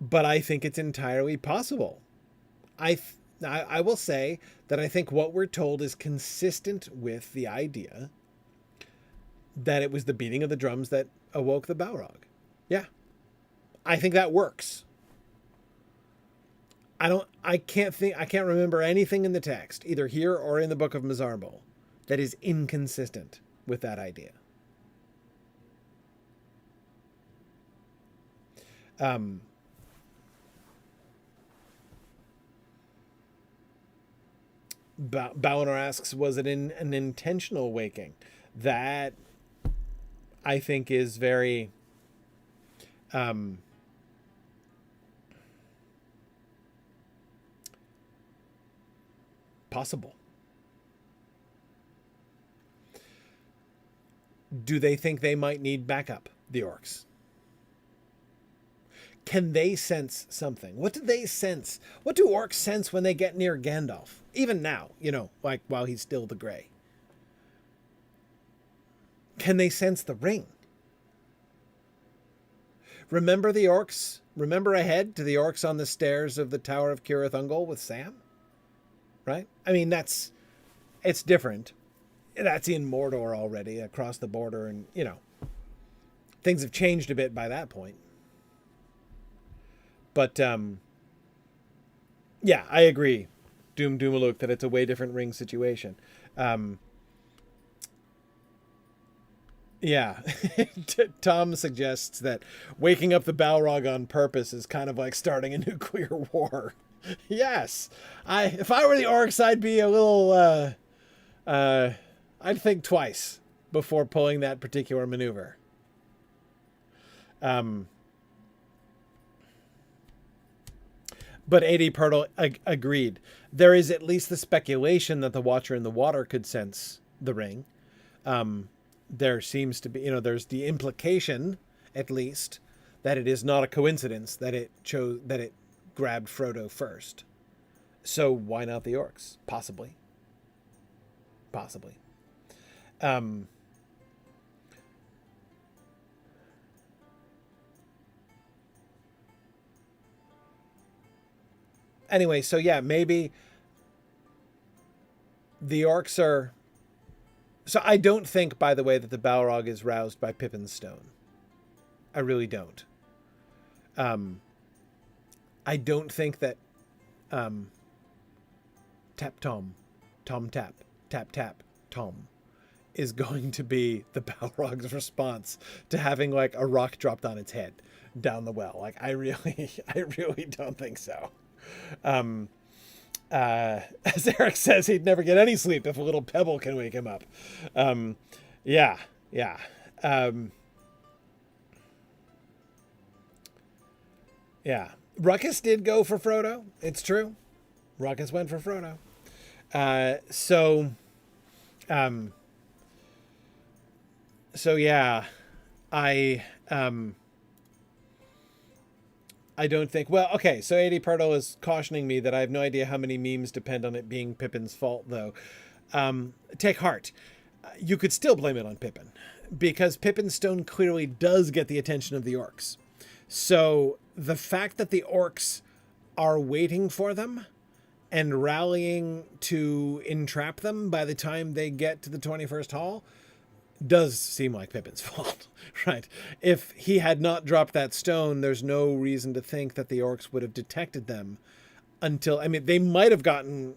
But I think it's entirely possible. I will say that I think what we're told is consistent with the idea that it was the beating of the drums that awoke the Balrog. Yeah. I think that works. I can't remember anything in the text, either here or in the Book of Mizarble, that is inconsistent with that idea. Balinor asks, was it an intentional waking? That, I think, is very... possible. Do they think they might need backup, the orcs? Can they sense something? What do they sense? What do orcs sense when they get near Gandalf? Even now, like while he's still the Grey. Can they sense the ring? Remember the orcs? Remember ahead to the orcs on the stairs of the Tower of Cirith Ungol with Sam? Right? I mean, it's different. That's in Mordor already, across the border, and, things have changed a bit by that point. But yeah, I agree, Doomaluk, that it's a way different ring situation. Yeah. Tom suggests that waking up the Balrog on purpose is kind of like starting a nuclear war. Yes. If I were the Orcs, I'd be a little I'd think twice before pulling that particular maneuver. But A.D. Pirtle agreed. There is at least the speculation that the Watcher in the Water could sense the ring. There seems to be, there's the implication, at least, that it is not a coincidence that it grabbed Frodo first. So why not the Orcs? Possibly. Anyway, so yeah, maybe the Orcs are... So I don't think, by the way, that the Balrog is roused by Pippin's stone. I really don't. I don't think that Tap Tom Tap Tom is going to be the Balrog's response to having like a rock dropped on its head down the well. Like I really don't think so. As Eric says, he'd never get any sleep if a little pebble can wake him up. Yeah. Ruckus did go for Frodo. It's true. Ruckus went for Frodo. So yeah, I don't think... Well, okay, so A.D. Pirtle is cautioning me that I have no idea how many memes depend on it being Pippin's fault, though. Take heart. You could still blame it on Pippin, because Pippin's stone clearly does get the attention of the Orcs. So the fact that the Orcs are waiting for them and rallying to entrap them by the time they get to the 21st Hall does seem like Pippin's fault, right? If he had not dropped that stone, there's no reason to think that the Orcs would have detected them until... I mean, they might have gotten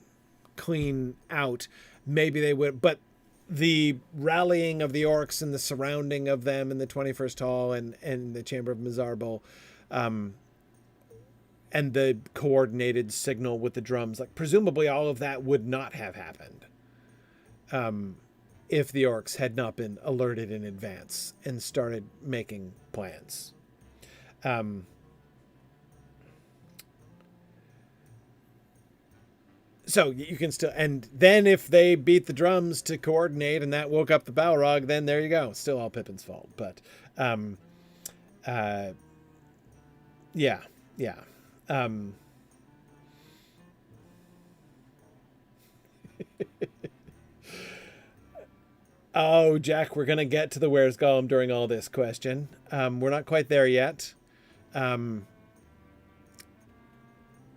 clean out. Maybe they would... But the rallying of the Orcs and the surrounding of them in the 21st Hall and the Chamber of Mizarble, and the coordinated signal with the drums, like presumably all of that would not have happened if the Orcs had not been alerted in advance and started making plans. So you can still... And then if they beat the drums to coordinate and that woke up the Balrog, then there you go. Still all Pippin's fault. But, yeah. Oh, Jack, we're going to get to the Where's Gollum during all this question. We're not quite there yet.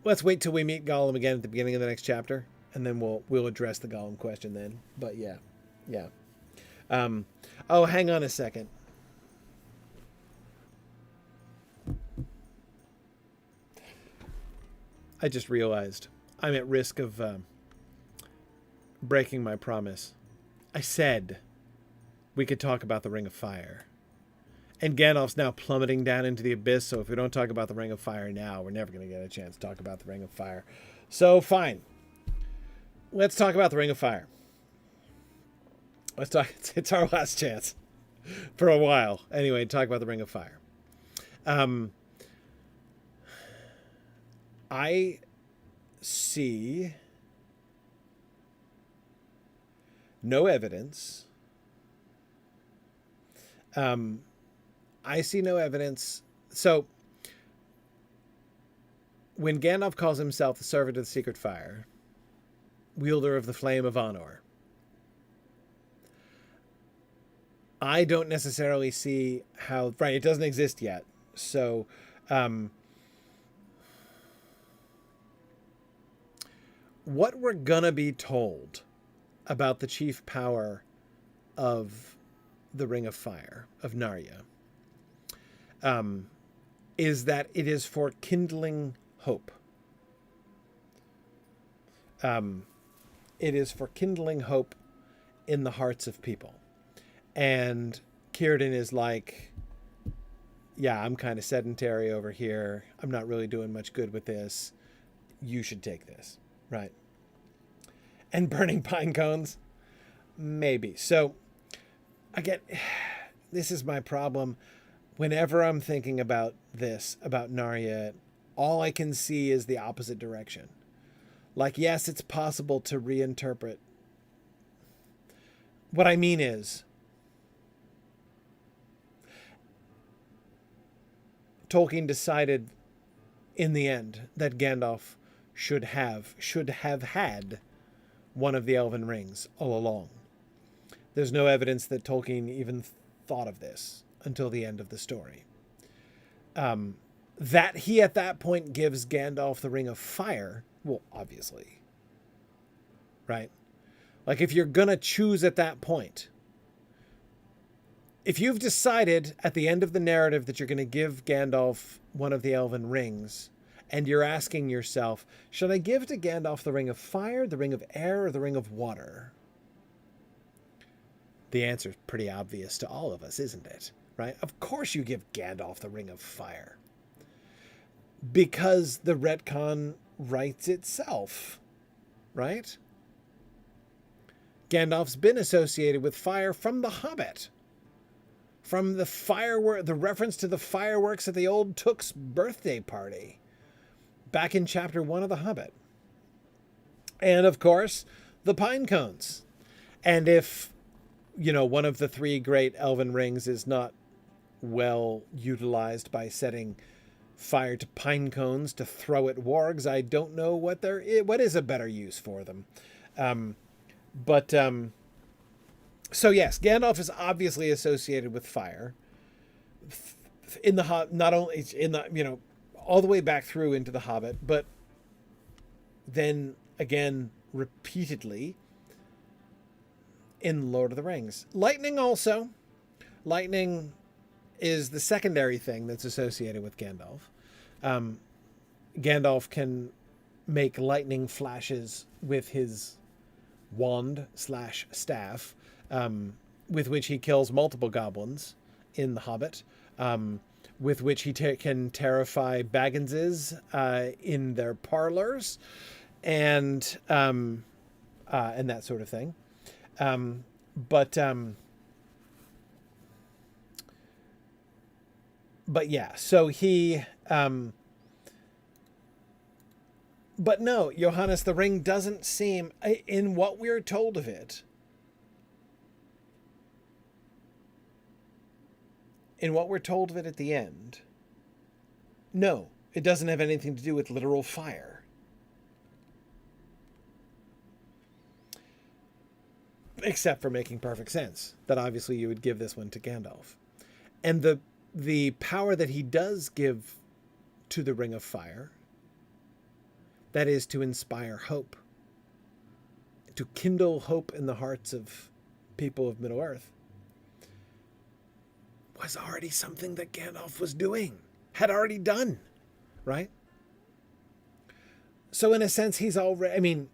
Let's wait till we meet Gollum again at the beginning of the next chapter, and then we'll address the Gollum question then. But yeah. Oh, hang on a second. I just realized I'm at risk of breaking my promise. I said we could talk about the Ring of Fire. And Gandalf's now plummeting down into the abyss, so if we don't talk about the Ring of Fire now, we're never going to get a chance to talk about the Ring of Fire. So, fine. Let's talk about the Ring of Fire. Let's talk... It's our last chance. For a while. Anyway, talk about the Ring of Fire. I see no evidence. I see no evidence. So, when Gandalf calls himself the Servant of the Secret Fire, wielder of the Flame of Anor, I don't necessarily see how... Right, it doesn't exist yet. So, what we're gonna be told about the chief power of the Ring of Fire, of Narya, is that it is for kindling hope. It is for kindling hope in the hearts of people. And Círdan is like, yeah, I'm kind of sedentary over here. I'm not really doing much good with this. You should take this, right? And burning pine cones? Maybe. So, again, this is my problem. Whenever I'm thinking about this, about Narya, all I can see is the opposite direction. Like, yes, it's possible to reinterpret. What I mean is, Tolkien decided in the end that Gandalf should have had one of the Elven Rings all along. There's no evidence that Tolkien even thought of this until the end of the story. That he at that point gives Gandalf the Ring of Fire, well, obviously, right? Like, if you're gonna choose at that point, if you've decided at the end of the narrative that you're going to give Gandalf one of the Elven Rings, and you're asking yourself, should I give to Gandalf the Ring of Fire, the Ring of Air, or the Ring of Water? The answer is pretty obvious to all of us, isn't it? Right? Of course you give Gandalf the Ring of Fire. Because the retcon writes itself, right? Gandalf's been associated with fire from The Hobbit. From the reference to the fireworks at the old Took's birthday party back in chapter 1 of The Hobbit. And of course, the pine cones. And if, one of the three great elven rings is not well utilized by setting fire to pine cones to throw at wargs, I don't know what is a better use for them. So yes, Gandalf is obviously associated with fire. In the not only in the all the way back through into The Hobbit, but then again repeatedly in Lord of the Rings. Lightning also. Lightning is the secondary thing that's associated with Gandalf. Gandalf can make lightning flashes with his wand/staff. With which he kills multiple goblins in The Hobbit, with which he can terrify Bagginses in their parlors, and that sort of thing. But yeah, so he. But no, Johannes, the ring doesn't seem, in what we're told of it. In what we're told of it at the end, no, it doesn't have anything to do with literal fire. Except for making perfect sense, that obviously you would give this one to Gandalf. And the power that he does give to the Ring of Fire, that is to inspire hope, to kindle hope in the hearts of people of Middle-earth, was already something that Gandalf was doing, had already done, right? So in a sense, he's already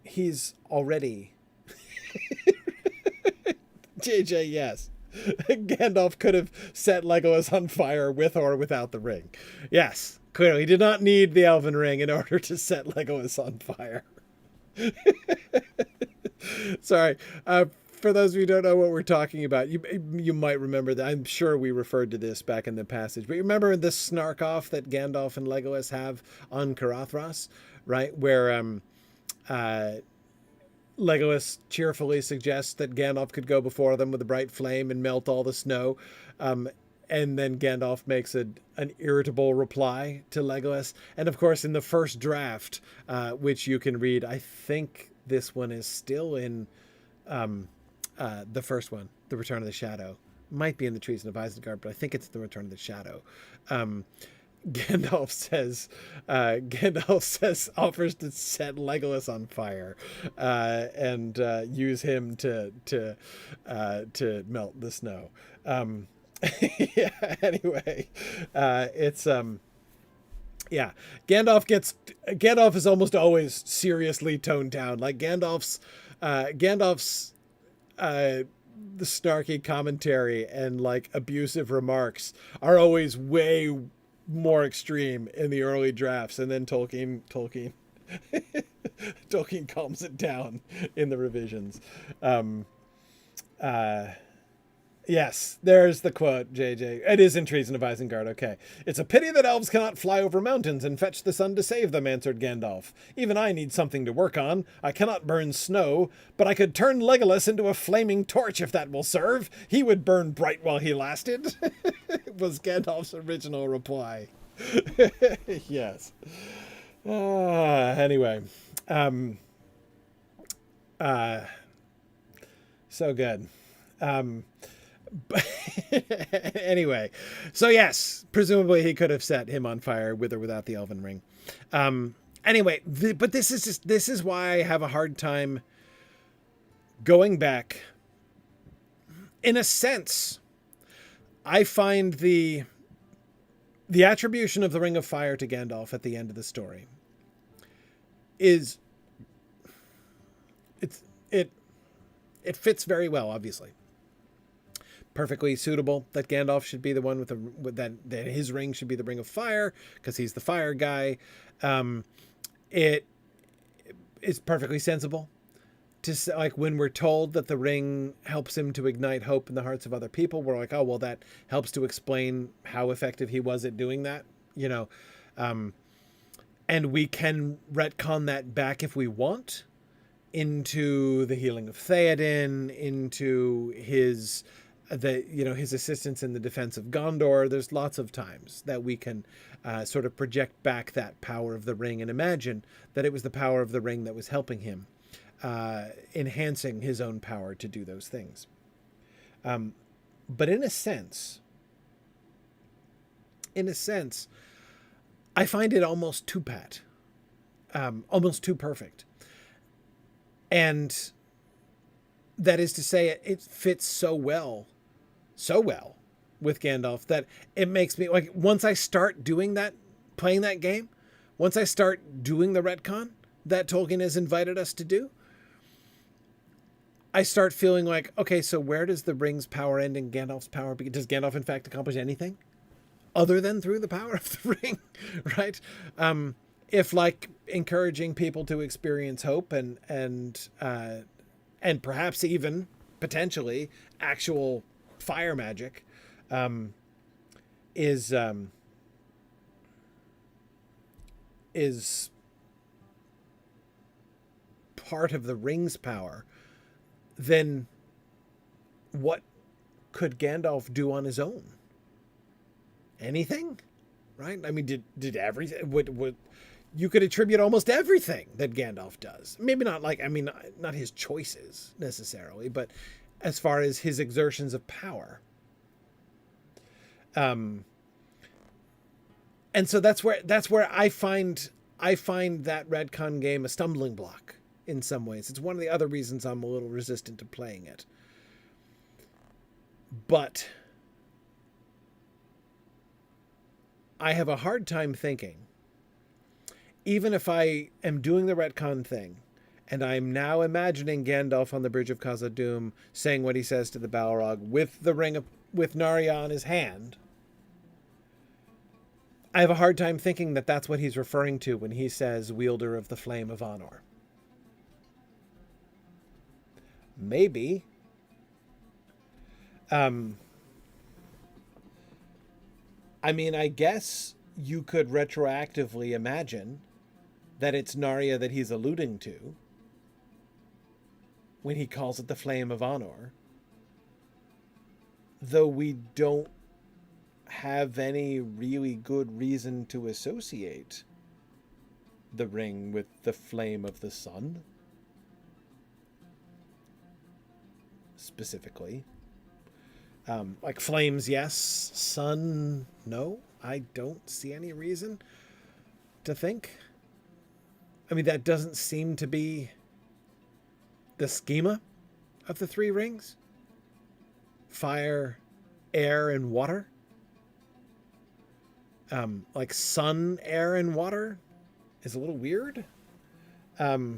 JJ, yes. Gandalf could have set Legolas on fire with or without the ring. Yes, clearly. He did not need the Elven Ring in order to set Legolas on fire. Sorry. For those of you who don't know what we're talking about, you might remember that. I'm sure we referred to this back in the passage. But you remember the snark-off that Gandalf and Legolas have on Caradhras, right? Where Legolas cheerfully suggests that Gandalf could go before them with a bright flame and melt all the snow. And then Gandalf makes an irritable reply to Legolas. And of course, in the first draft, which you can read, I think this one is still in... the first one, The Return of the Shadow, might be in the Treason of Isengard, but I think it's The Return of the Shadow. Gandalf offers to set Legolas on fire, and use him to melt the snow. Yeah. Anyway, it's yeah. Gandalf is almost always seriously toned down. Like Gandalf's the snarky commentary and like abusive remarks are always way more extreme in the early drafts, and then Tolkien calms it down in the revisions. Um, uh, Yes, there's the quote, JJ. It is in Treason of Isengard, okay. It's a pity that elves cannot fly over mountains and fetch the sun to save them, answered Gandalf. Even I need something to work on. I cannot burn snow, but I could turn Legolas into a flaming torch if that will serve. He would burn bright while he lasted, was Gandalf's original reply. Yes. Anyway. Um, uh, so good. Um, Anyway, so yes, presumably he could have set him on fire with or without the Elven Ring. Anyway, but this is why I have a hard time going back. In a sense, I find the attribution of the Ring of Fire to Gandalf at the end of the story is it fits very well, obviously. Perfectly suitable that Gandalf should be the one with that his ring should be the Ring of Fire because he's the fire guy. It is perfectly sensible to say, like, when we're told that the ring helps him to ignite hope in the hearts of other people, we're like, oh well, that helps to explain how effective he was at doing that, you know. And we can retcon that back if we want into the healing of Theoden, into his assistance in the defense of Gondor. There's lots of times that we can sort of project back that power of the ring and imagine that it was the power of the ring that was helping him, enhancing his own power to do those things. But in a sense, I find it almost too pat, almost too perfect. And that is to say, it fits so well with Gandalf that it makes me like, once I start doing that, playing that game, once I start doing the retcon that Tolkien has invited us to do, I start feeling like, okay, so where does the ring's power end and Gandalf's power begin? Does Gandalf in fact accomplish anything other than through the power of the ring? Right? If like encouraging people to experience hope and perhaps even potentially actual fire magic is part of the ring's power, then what could Gandalf do on his own? Anything, right? I mean, did everything? Would you could attribute almost everything that Gandalf does. Maybe not like, I mean, not his choices necessarily, but as far as his exertions of power. And so that's where I find that retcon game a stumbling block in some ways. It's one of the other reasons I'm a little resistant to playing it. But I have a hard time thinking, even if I am doing the retcon thing, and I'm now imagining Gandalf on the Bridge of Khazad-dûm saying what he says to the Balrog with the ring with Narya on his hand, I have a hard time thinking that that's what he's referring to when he says wielder of the flame of Anor. Maybe. I mean, I guess you could retroactively imagine that it's Narya that he's alluding to when he calls it the Flame of Anor. Though we don't have any really good reason to associate the ring with the flame of the sun. Specifically. Like flames, yes. Sun, no. I don't see any reason to think. I mean, that doesn't seem to be the schema of the three rings. Fire, air and water. Like sun, air, and water is a little weird. But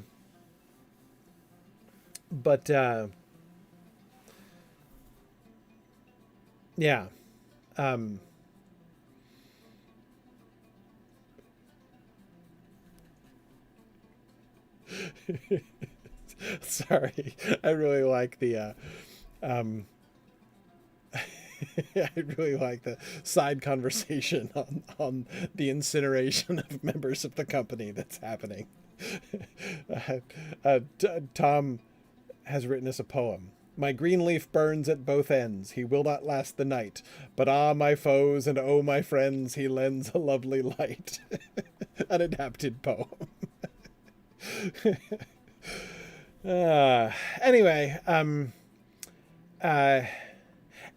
yeah. Sorry, I really like the I really like the side conversation on the incineration of members of the company that's happening. Tom has written us a poem. My green leaf burns at both ends. He will not last the night. But ah, my foes, and oh, my friends, he lends a lovely light. An adapted poem. Anyway,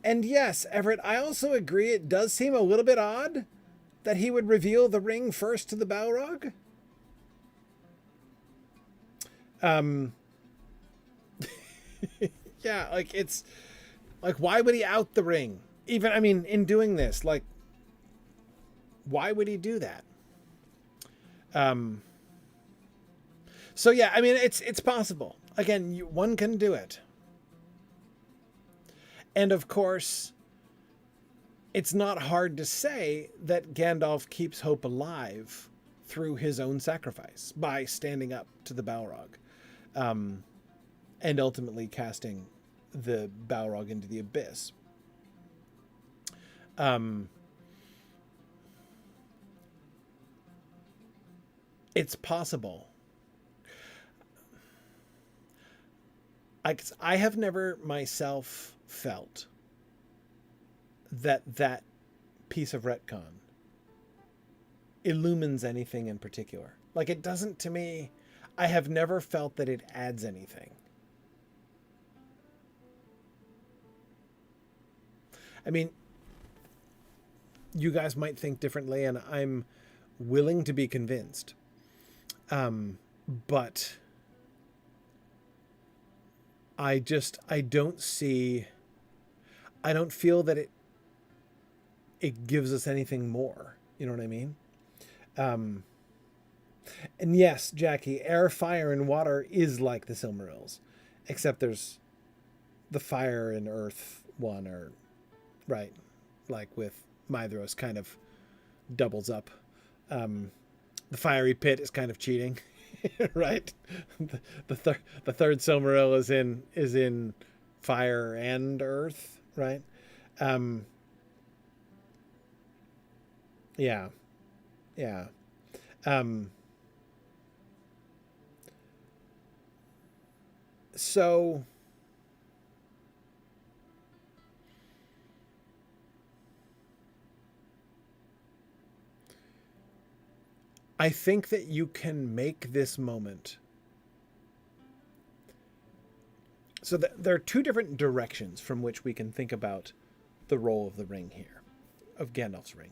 and yes, Everett, I also agree it does seem a little bit odd that he would reveal the ring first to the Balrog. Yeah, like it's like, why would he out the ring? Even, I mean, in doing this, like, why would he do that? So yeah, I mean, it's possible. Again, one can do it. And of course, it's not hard to say that Gandalf keeps hope alive through his own sacrifice by standing up to the Balrog, and ultimately casting the Balrog into the abyss. It's possible. I have never myself felt that piece of retcon illumines anything in particular. Like, it doesn't, to me, I have never felt that it adds anything. I mean, you guys might think differently, and I'm willing to be convinced. But I don't feel that it gives us anything more. You know what I mean? And yes, Jackie, air, fire, and water is like the Silmarils, except there's the fire and earth one, or right, like with Mithros kind of doubles up. The fiery pit is kind of cheating. Right, the third Silmaril is in fire and earth, right? Yeah. So I think that you can make this moment. So there are two different directions from which we can think about the role of the ring here, of Gandalf's ring.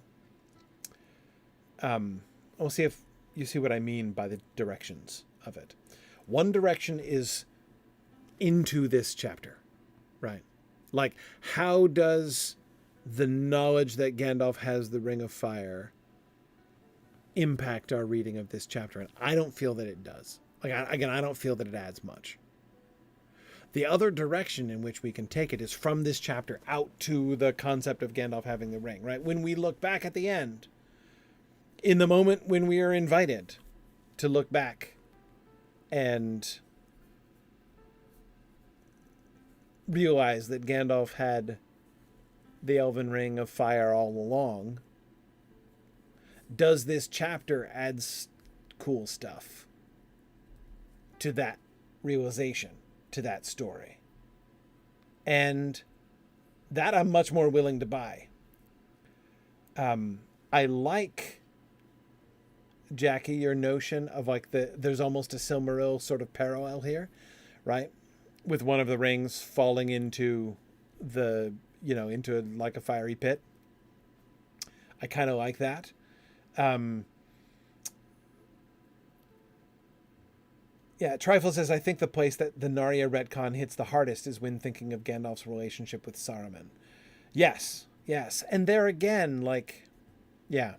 We'll see if you see what I mean by the directions of it. One direction is into this chapter, right? Like, how does the knowledge that Gandalf has the Ring of Fire impact our reading of this chapter? And I don't feel that it does. Like, I don't feel that it adds much. The other direction in which we can take it is from this chapter out to the concept of Gandalf having the ring, right? When we look back at the end, in the moment when we are invited to look back and realize that Gandalf had the Elven Ring of Fire all along, does this chapter add cool stuff to that realization, to that story? And that I'm much more willing to buy. I like, Jackie, your notion of like there's almost a Silmaril sort of parallel here, right? With one of the rings falling into into like a fiery pit. I kind of like that. Yeah, Trifle says, I think the place that the Narya retcon hits the hardest is when thinking of Gandalf's relationship with Saruman. Yes, yes. And there again, like, yeah.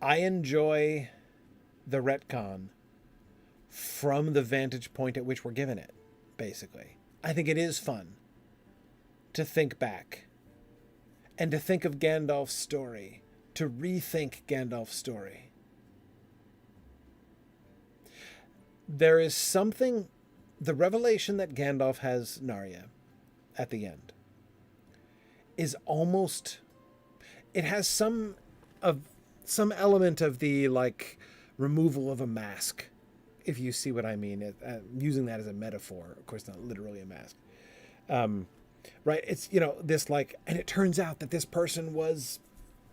I enjoy the retcon from the vantage point at which we're given it, basically. I think it is fun to think back and to think of Gandalf's story, to rethink Gandalf's story. There is something, the revelation that Gandalf has Narya at the end is almost, it has some element of the like removal of a mask, if you see what I mean. Using that as a metaphor, of course, not literally a mask. Right? It's, you know, this like, and it turns out that this person was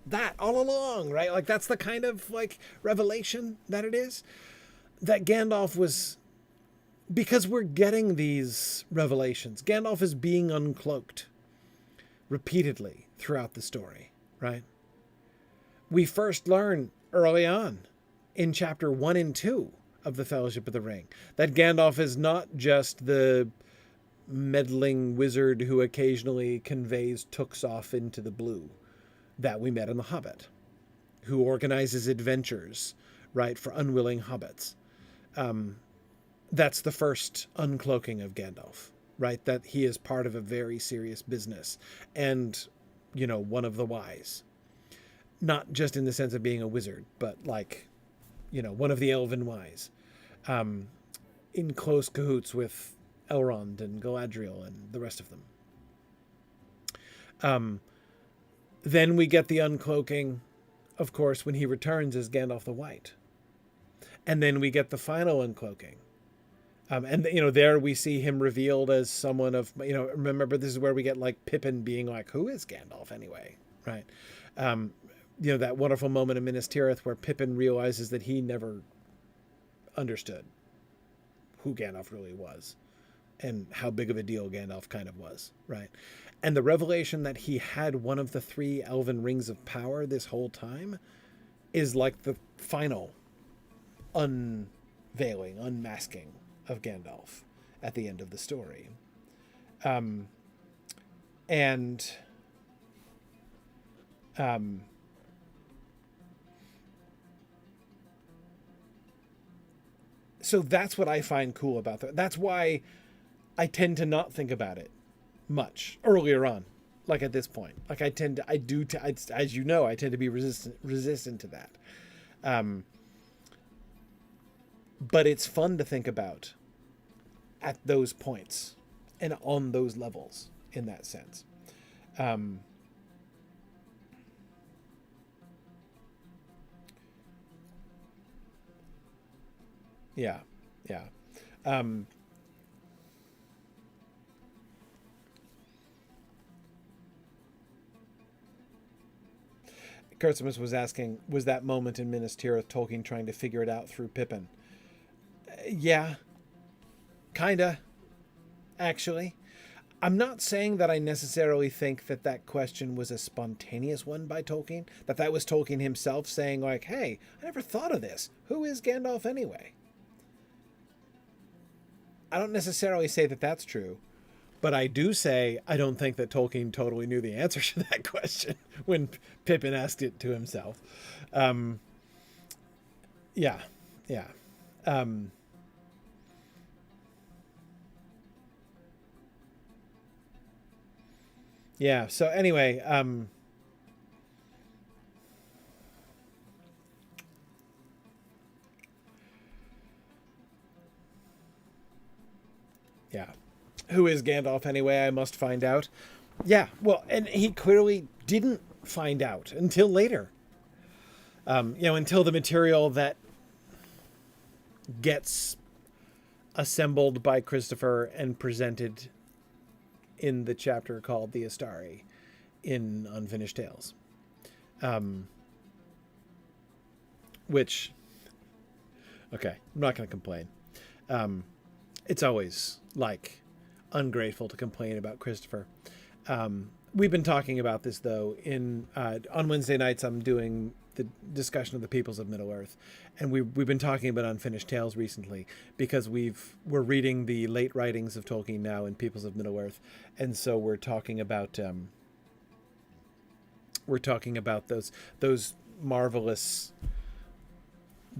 that all along, right? Like that's the kind of like revelation that it is. That Gandalf was, because we're getting these revelations, Gandalf is being uncloaked repeatedly throughout the story, right? We first learn early on in chapter 1 and 2 of the Fellowship of the Ring that Gandalf is not just the meddling wizard who occasionally conveys Tooks off into the blue that we met in The Hobbit, who organizes adventures, right, for unwilling hobbits. That's the first uncloaking of Gandalf, right? That he is part of a very serious business and, you know, one of the wise. Not just in the sense of being a wizard, but like, you know, one of the elven wise, in close cahoots with Elrond and Galadriel and the rest of them. Then we get the uncloaking, of course, when he returns as Gandalf the White. And then we get the final uncloaking. And, you know, there we see him revealed as someone of, you know, remember, this is where we get like Pippin being like, who is Gandalf anyway? Right. You know, that wonderful moment in Minas Tirith where Pippin realizes that he never understood who Gandalf really was and how big of a deal Gandalf kind of was, right? And the revelation that he had one of the 3 elven rings of power this whole time is like the final unveiling, unmasking of Gandalf at the end of the story. So that's what I find cool about that. That's why I tend to not think about it much earlier on, like at this point. Like as you know, I tend to be resistant to that. But it's fun to think about at those points and on those levels in that sense. Yeah. Kurtzimus was asking, was that moment in Minas Tirith Tolkien trying to figure it out through Pippin? Yeah, kinda, actually. I'm not saying that I necessarily think that that question was a spontaneous one by Tolkien, that was Tolkien himself saying like, hey, I never thought of this. Who is Gandalf anyway? I don't necessarily say that that's true, but I do say I don't think that Tolkien totally knew the answer to that question when Pippin asked it to himself. Yeah. Yeah. So anyway, yeah. Who is Gandalf anyway? I must find out. Yeah. Well, and he clearly didn't find out until later. You know, until the material that gets assembled by Christopher and presented in the chapter called The Astari in Unfinished Tales. Which, okay, I'm not going to complain. It's always, like, ungrateful to complain about Christopher. We've been talking about this, though. On Wednesday nights, I'm doing the discussion of the peoples of Middle Earth, and we've been talking about Unfinished Tales recently because we're reading the late writings of Tolkien now in Peoples of Middle Earth, and so we're talking about those marvelous,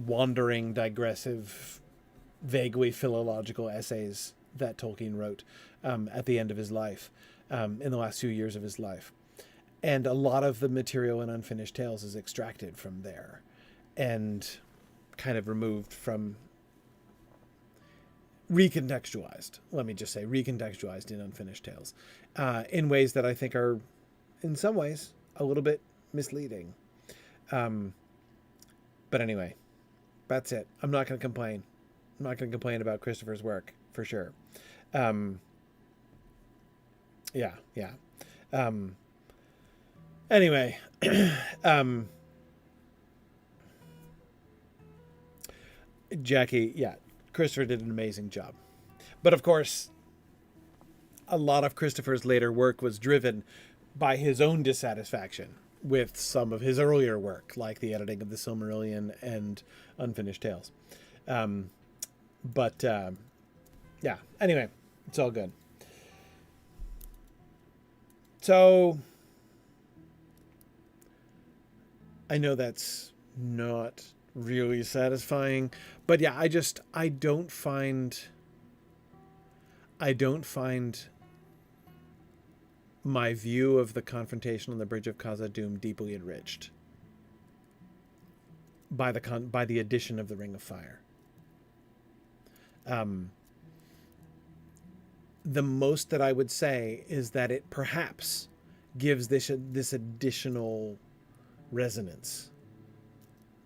wandering, digressive, vaguely philological essays that Tolkien wrote at the end of his life, in the last few years of his life. And a lot of the material in Unfinished Tales is extracted from there and kind of removed from, recontextualized, let me just say, recontextualized in Unfinished Tales, in ways that I think are, in some ways, a little bit misleading. But anyway, that's it. I'm not going to complain. I'm not going to complain about Christopher's work, for sure. Yeah. Anyway, Jackie, yeah, Christopher did an amazing job. But of course, a lot of Christopher's later work was driven by his own dissatisfaction with some of his earlier work, like the editing of the Silmarillion and Unfinished Tales. Yeah, anyway, it's all good. So, I know that's not really satisfying, but yeah, I don't find my view of the confrontation on the Bridge of Khazad-dûm deeply enriched by the addition of the Ring of Fire. The most that I would say is that it perhaps gives this additional resonance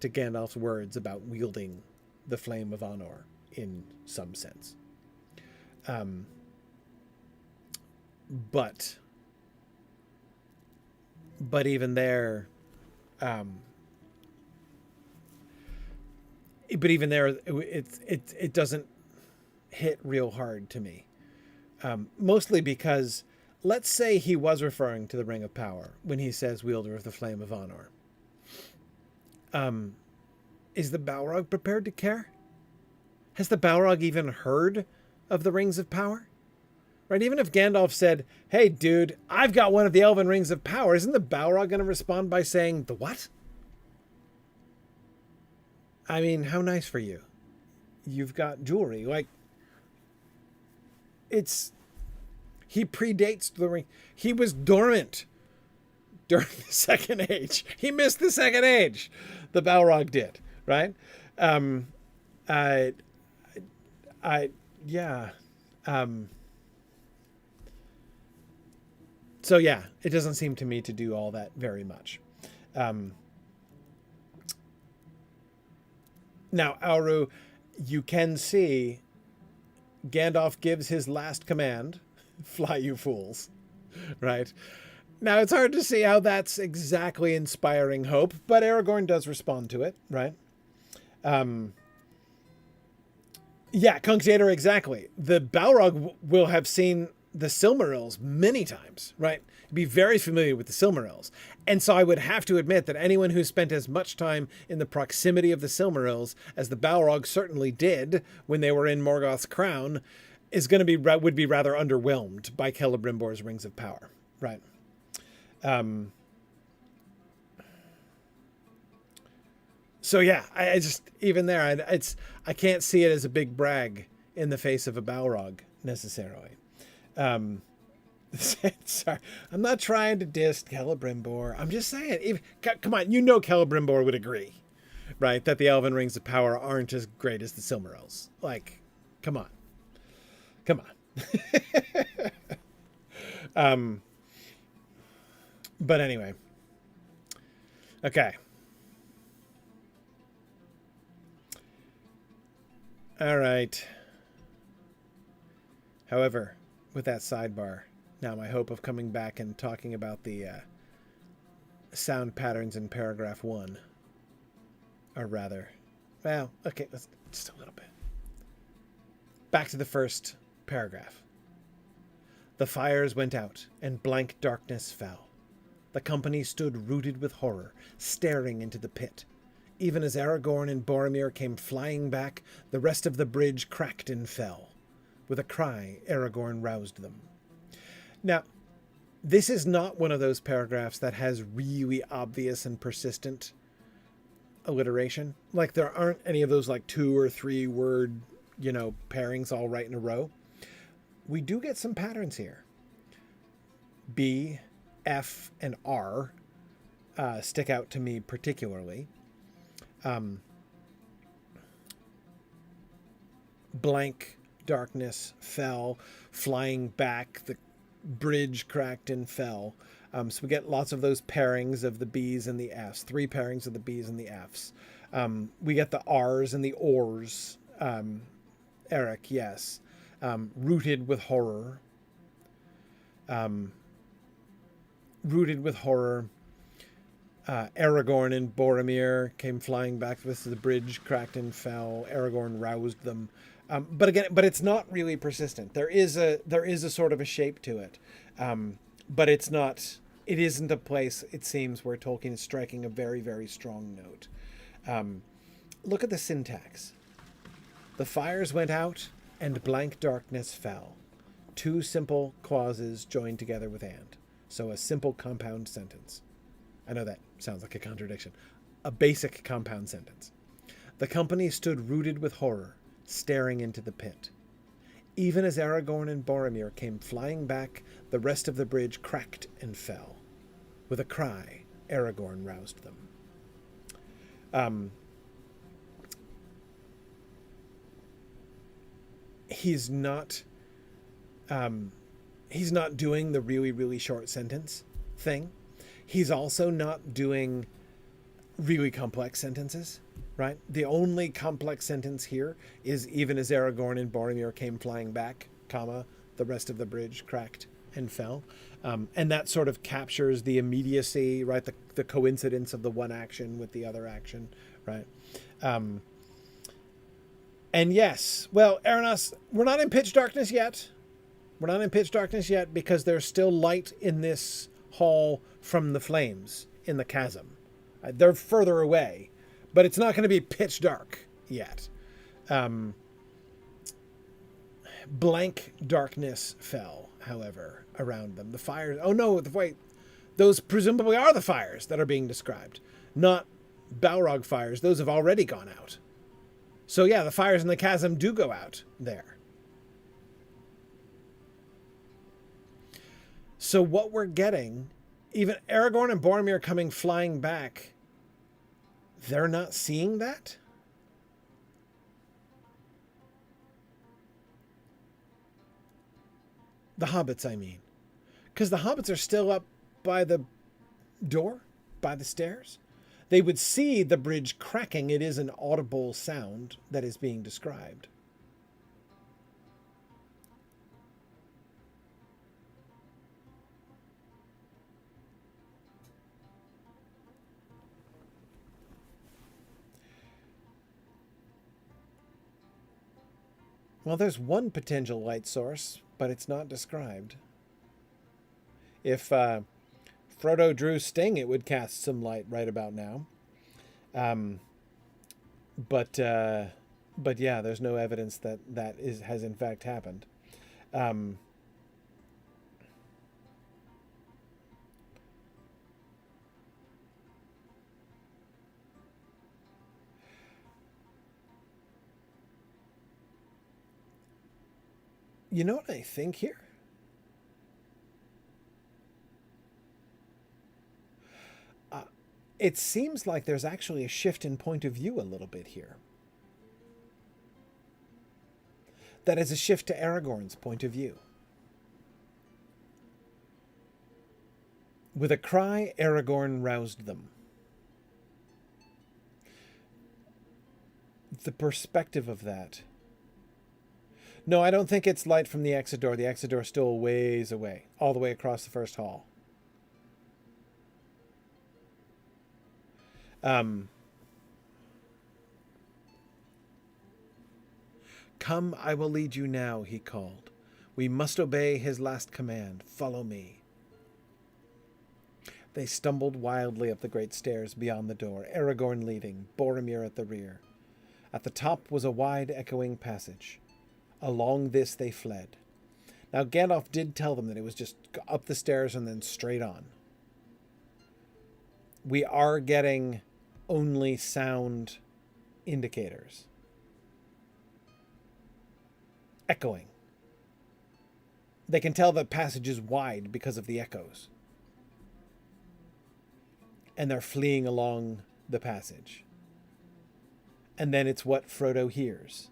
to Gandalf's words about wielding the flame of Anor in some sense. But even there, it doesn't hit real hard to me. Mostly because, let's say he was referring to the Ring of Power when he says wielder of the flame of Anor. Is the Balrog prepared to care? Has the Balrog even heard of the Rings of Power? Right? Even if Gandalf said, hey, dude, I've got one of the Elven Rings of Power, isn't the Balrog going to respond by saying, the what? I mean, how nice for you. You've got jewelry. Like, he predates the ring. He was dormant during the Second Age. He missed the Second Age. The Balrog did, right? So yeah, it doesn't seem to me to do all that very much. Now, Auru, you can see Gandalf gives his last command, fly you fools, right? Now, it's hard to see how that's exactly inspiring hope, but Aragorn does respond to it, right? Yeah, Cunctator, exactly. The Balrog will have seen the Silmarils many times, right? Be very familiar with the Silmarils. And so I would have to admit that anyone who spent as much time in the proximity of the Silmarils as the Balrog certainly did when they were in Morgoth's crown would be rather underwhelmed by Celebrimbor's Rings of Power, right? So yeah, I just, even there, I can't see it as a big brag in the face of a Balrog necessarily. Sorry, I'm not trying to diss Celebrimbor. I'm just saying, come on, Celebrimbor would agree, right? That the Elven Rings of Power aren't as great as the Silmarils. Like, come on. But anyway. Okay. All right. However, with that sidebar, now my hope of coming back and talking about the sound patterns in paragraph 1 are rather, well, okay, let's just a little bit. Back to the first paragraph. The fires went out, and blank darkness fell. The company stood rooted with horror, staring into the pit. Even as Aragorn and Boromir came flying back, the rest of the bridge cracked and fell. With a cry, Aragorn roused them. Now, this is not one of those paragraphs that has really obvious and persistent alliteration. Like, there aren't any of those, like, 2 or 3 word, pairings all right in a row. We do get some patterns here. B, F, and R stick out to me particularly. Blank darkness fell, flying back, the bridge cracked and fell. So we get lots of those pairings of the B's and the F's, 3 pairings of the B's and the F's. We get the R's and the O's. Eric, yes. Rooted with horror. Rooted with horror. Aragorn and Boromir came flying back with the bridge cracked and fell. Aragorn roused them. But it's not really persistent. There is a sort of a shape to it. But it isn't a place, it seems, where Tolkien is striking a very, very strong note. Look at the syntax. The fires went out and blank darkness fell. 2 simple clauses joined together with and. So a simple compound sentence. I know that sounds like a contradiction. A basic compound sentence. The company stood rooted with horror, staring into the pit. Even as Aragorn and Boromir came flying back, the rest of the bridge cracked and fell. With a cry, Aragorn roused them. He's not doing the really, really short sentence thing. He's also not doing really complex sentences, right? The only complex sentence here is even as Aragorn and Boromir came flying back, comma, the rest of the bridge cracked and fell. And that sort of captures the immediacy, right? The coincidence of the one action with the other action, right? And yes, well, Aranos, we're not in pitch darkness yet. We're not in pitch darkness yet because there's still light in this hall from the flames in the chasm. They're further away, but it's not going to be pitch dark yet. Blank darkness fell, however, around them. The fires... Oh, no, wait. Those presumably are the fires that are being described, not Balrog fires. Those have already gone out. So, yeah, the fires in the chasm do go out there. So what we're getting, even Aragorn and Boromir coming flying back, they're not seeing that? The hobbits, I mean. Because the hobbits are still up by the door, by the stairs. They would see the bridge cracking. It is an audible sound that is being described. Well, there's one potential light source, but it's not described. If Frodo drew Sting, it would cast some light right about now. But yeah, there's no evidence that has in fact happened. You know what I think here? It seems like there's actually a shift in point of view a little bit here. That is a shift to Aragorn's point of view. With a cry, Aragorn roused them. The perspective of that. No, I don't think it's light from the exit door. The exit door is still a ways away, all the way across the first hall. Come, I will lead you now, he called. We must obey his last command. Follow me. They stumbled wildly up the great stairs beyond the door, Aragorn leading, Boromir at the rear. At the top was a wide, echoing passage. Along this they fled. Now, Gandalf did tell them that it was just up the stairs and then straight on. We are getting only sound indicators. Echoing. They can tell the passage is wide because of the echoes. And they're fleeing along the passage. And then it's what Frodo hears.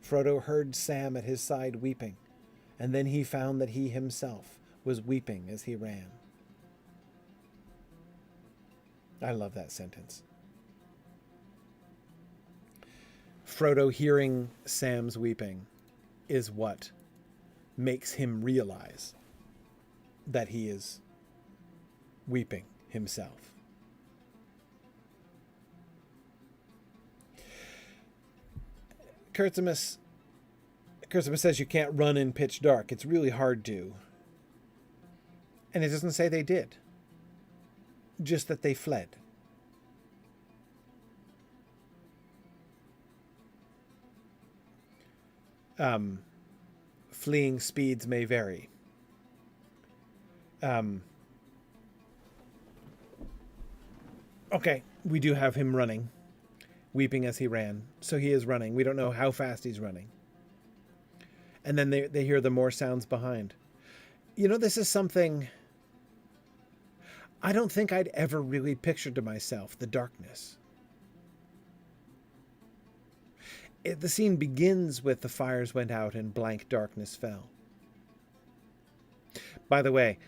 Frodo heard Sam at his side weeping, and then he found that he himself was weeping as he ran. I love that sentence. Frodo hearing Sam's weeping is what makes him realize that he is weeping himself. Kurtzimus says you can't run in pitch dark. It's really hard to. And it doesn't say they did. Just that they fled. Fleeing speeds may vary. Okay, we do have him running, weeping as he ran. So he is running. We don't know how fast he's running. And then they hear the more sounds behind. You know, this is something I don't think I'd ever really pictured to myself, the darkness. The scene begins with the fires went out and blank darkness fell. By the way,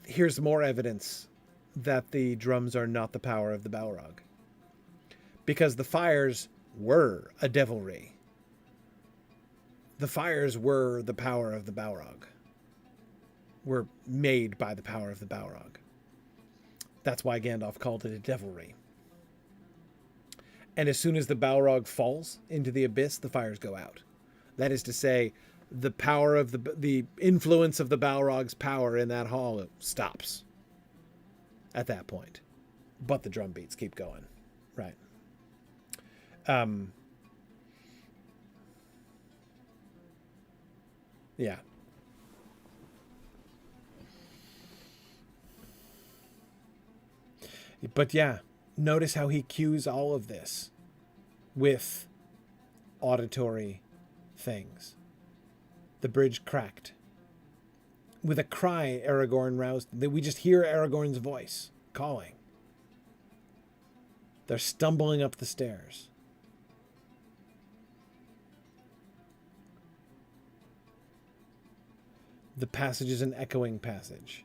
here's more evidence that the drums are not the power of the Balrog. Because the fires were a devilry. The fires were the power of the Balrog. Were made by the power of the Balrog. That's why Gandalf called it a devilry. And as soon as the Balrog falls into the abyss, the fires go out. That is to say, the power of the influence of the Balrog's power in that hall stops at that point. But the drum beats keep going. Right. Yeah. But yeah, notice how he cues all of this with auditory things. The bridge cracked. With a cry, Aragorn roused. We just hear Aragorn's voice calling. They're stumbling up the stairs. The passage is an echoing passage.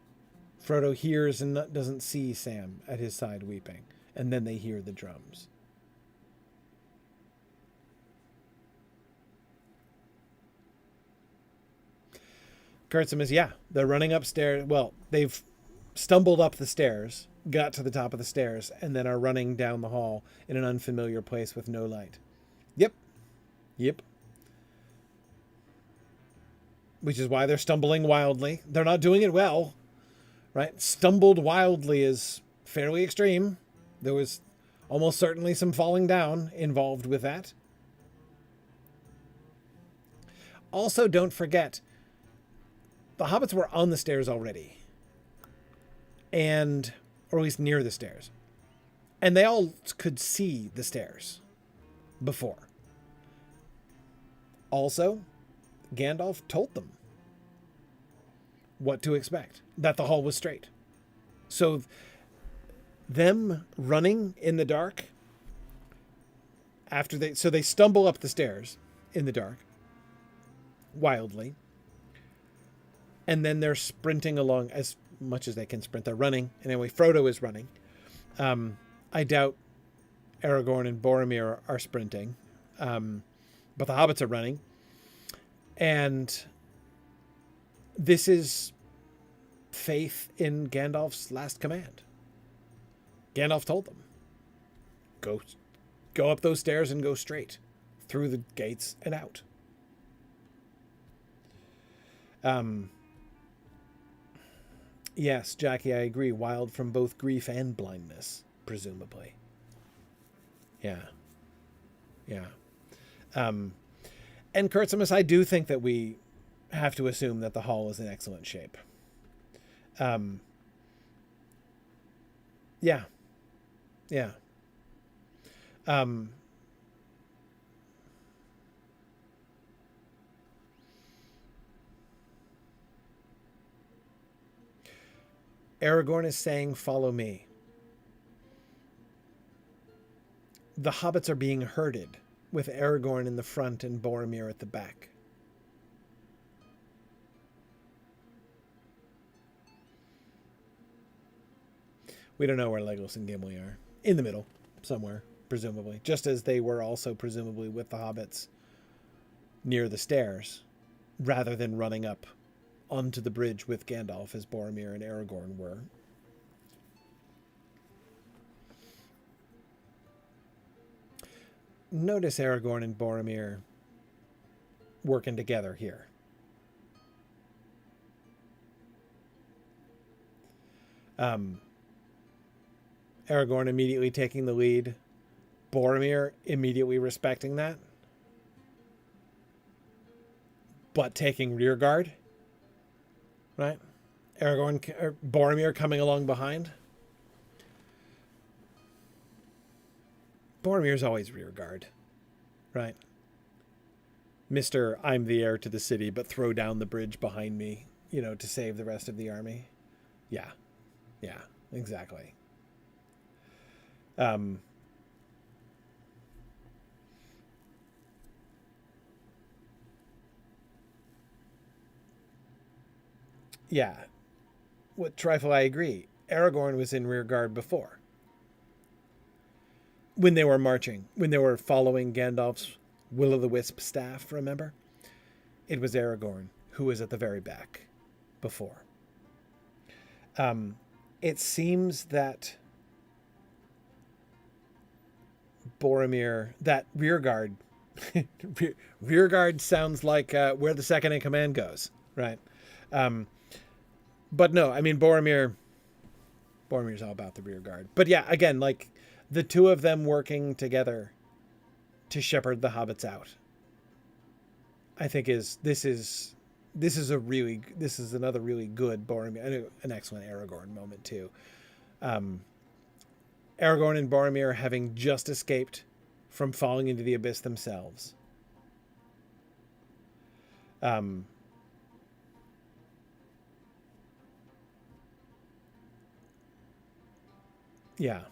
Frodo hears and doesn't see Sam at his side weeping, and then they hear the drums. Kurtzum is, yeah, they're running upstairs. Well, they've stumbled up the stairs, got to the top of the stairs, and then are running down the hall in an unfamiliar place with no light. Yep. Which is why they're stumbling wildly. They're not doing it well, right? Stumbled wildly is fairly extreme. There was almost certainly some falling down involved with that. Also, don't forget, the hobbits were on the stairs already. Or at least near the stairs. And they all could see the stairs before. Also, Gandalf told them what to expect, that the hall was straight. So them running in the dark so they stumble up the stairs in the dark wildly, and then they're sprinting along as much as they can sprint. They're running. Anyway, Frodo is running. I doubt Aragorn and Boromir are sprinting. But the hobbits are running. And this is faith in Gandalf's last command. Gandalf told them, go up those stairs and go straight through the gates and out. Yes, Jackie, I agree. Wild from both grief and blindness, presumably. Yeah. Yeah. Um, and Kurtzimus, I do think that we have to assume that the hall is in excellent shape. Um, yeah. Yeah. Um, Aragorn is saying, "Follow me." The hobbits are being herded, with Aragorn in the front and Boromir at the back. We don't know where Legolas and Gimli are. In the middle, somewhere, presumably. Just as they were also presumably with the hobbits near the stairs, rather than running up onto the bridge with Gandalf as Boromir and Aragorn were. Notice Aragorn and Boromir working together here. Aragorn immediately taking the lead. Boromir immediately respecting that. But taking rear guard. Right? Boromir coming along behind. Boromir's always rear guard. Right? Mr. I'm the heir to the city, but throw down the bridge behind me, to save the rest of the army. Yeah. Yeah, exactly. Yeah. With Trifle, I agree. Aragorn was in rear guard before. When they were marching, when they were following Gandalf's will-o'-the-wisp staff, remember? It was Aragorn who was at the very back before. It seems that Boromir, that rear guard, rear guard sounds like where the second in command goes, right? But no, I mean, Boromir's all about the rear guard. But yeah, again, like the two of them working together to shepherd the hobbits out, I think this is another really good Boromir, an excellent Aragorn moment too. Aragorn and Boromir having just escaped from falling into the abyss themselves. Yeah.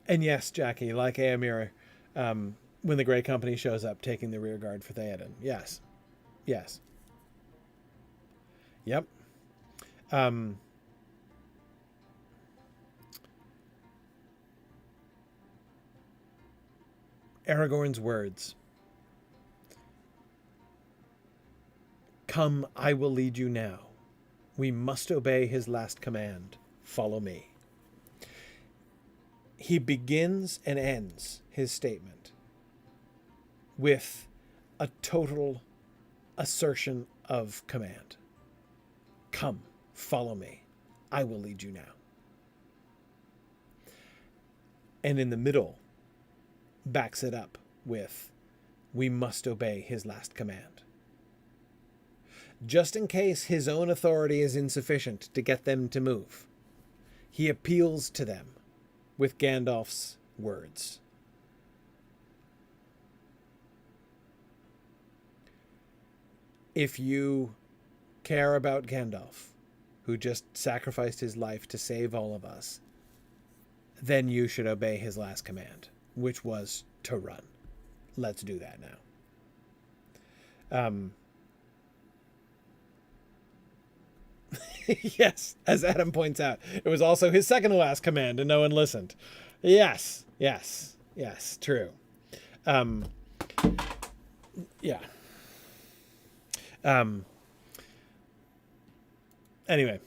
And yes, Jackie, like Éomer, when the Grey Company shows up taking the rear guard for Theoden. Yes. Yes. Yep. Aragorn's words. Come, I will lead you now. We must obey his last command. Follow me. He begins and ends his statement with a total assertion of command. Come, follow me. I will lead you now. And in the middle, backs it up with, we must obey his last command. Just in case his own authority is insufficient to get them to move, he appeals to them with Gandalf's words. If you care about Gandalf, who just sacrificed his life to save all of us, then you should obey his last command, which was to run. Let's do that now. Yes, as Adam points out, it was also his second to last command and no one listened. Yes, true. Yeah. Anyway.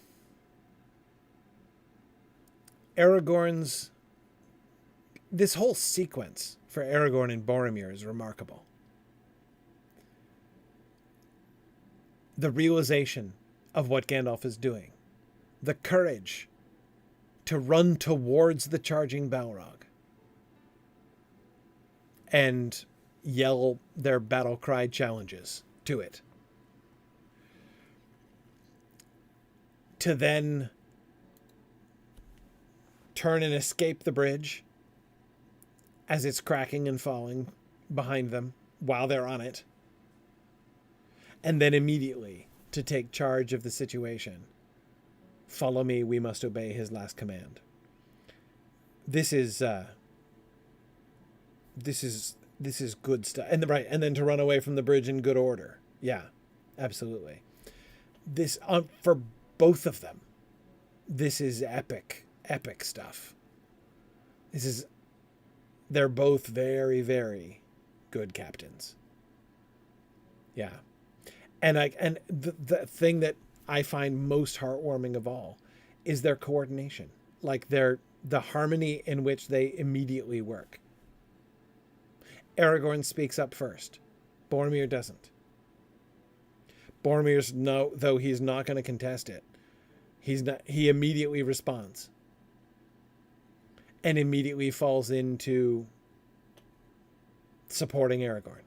This whole sequence for Aragorn and Boromir is remarkable. The realization of what Gandalf is doing, the courage to run towards the charging Balrog and yell their battle cry challenges to it. To then turn and escape the bridge as it's cracking and falling behind them while they're on it. And then immediately to take charge of the situation. Follow me, we must obey his last command. This is good stuff. And then to run away from the bridge in good order. Yeah, absolutely. This for both of them. This is epic stuff. They're both very, very good captains. Yeah. And the thing that I find most heartwarming of all is their coordination. Like the harmony in which they immediately work. Aragorn speaks up first. Boromir doesn't. Boromir's though he's not going to contest it. He immediately responds. And immediately falls into supporting Aragorn.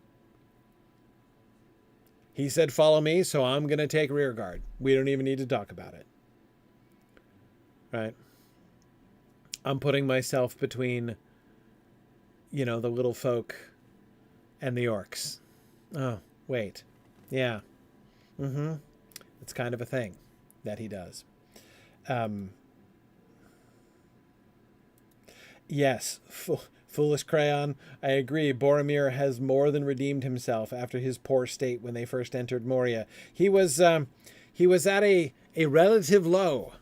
He said, follow me, so I'm going to take rear guard. We don't even need to talk about it. Right? I'm putting myself between, the little folk and the orcs. Oh, wait. Yeah. Mm-hmm. It's kind of a thing that he does. Yes, foolish Crayon. I agree. Boromir has more than redeemed himself after his poor state when they first entered Moria. He was at a relative low.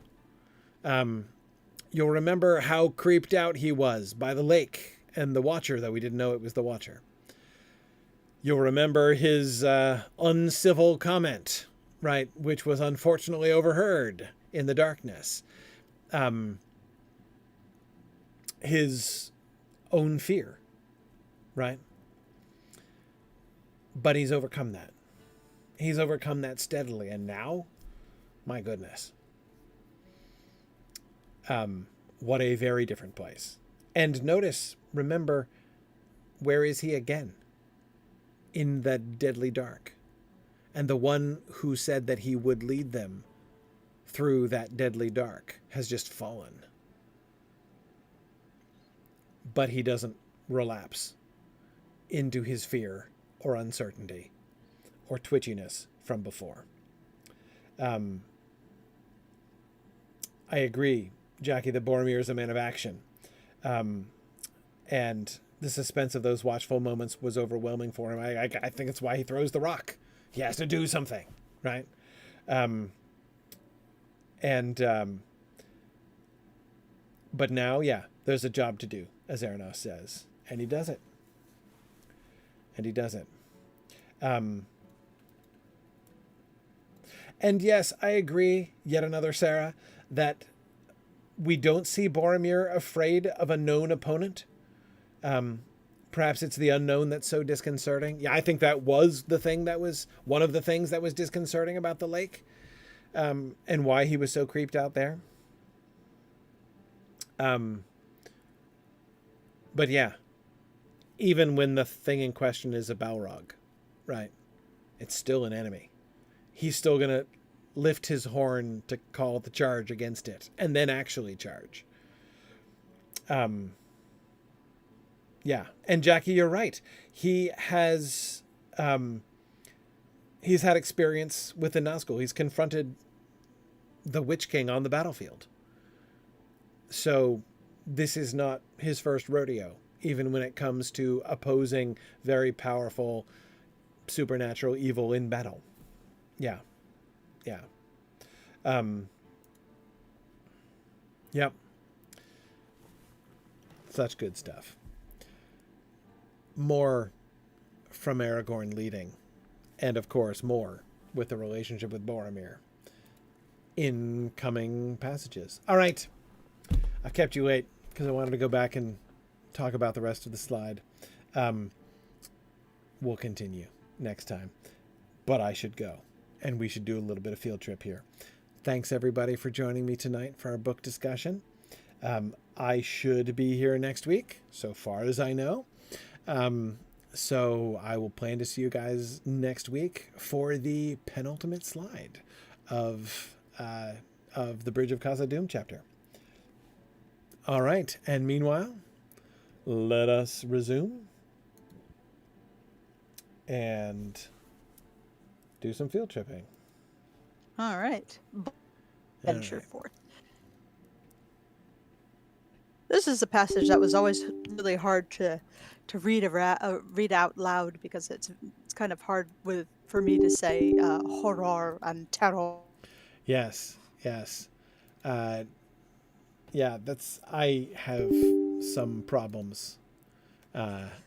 You'll remember how creeped out he was by the lake and the Watcher, though we didn't know it was the Watcher. You'll remember his uncivil comment, right, which was unfortunately overheard in the darkness. His own fear, right? But he's overcome that. He's overcome that steadily. And now, my goodness. What a very different place. And remember, where is he again? In the deadly dark. And the one who said that he would lead them through that deadly dark has just fallen. But he doesn't relapse into his fear or uncertainty or twitchiness from before. I agree, Jackie, that Boromir is a man of action. And the suspense of those watchful moments was overwhelming for him. I think it's why he throws the rock. He has to do something, right? But now, there's a job to do, as Aranos says. And he does it. And yes, I agree, yet another Sarah, that we don't see Boromir afraid of a known opponent. Perhaps it's the unknown that's so disconcerting. Yeah, I think that was one of the things that was disconcerting about the lake, and why he was so creeped out there. But yeah, even when the thing in question is a Balrog, right? It's still an enemy. He's still going to lift his horn to call the charge against it and then actually charge. Yeah. And Jackie, you're right. He's had experience with the Nazgul. He's confronted the Witch King on the battlefield. So this is not his first rodeo, even when it comes to opposing very powerful supernatural evil in battle. Yeah. Yep. Such good stuff. More from Aragorn leading, and of course more with the relationship with Boromir in coming passages. All right. I've kept you late because I wanted to go back and talk about the rest of the slide. We'll continue next time, but I should go, and we should do a little bit of field trip here. Thanks everybody for joining me tonight for our book discussion. I should be here next week, so far as I know. So I will plan to see you guys next week for the penultimate slide of the Bridge of Khazad-dûm chapter. All right, and meanwhile, let us resume and do some field tripping. All right. Venture forth. This is a passage that was always really hard to read out loud, because it's kind of hard for me to say horror and terror. Yes. Yeah, I have some problems,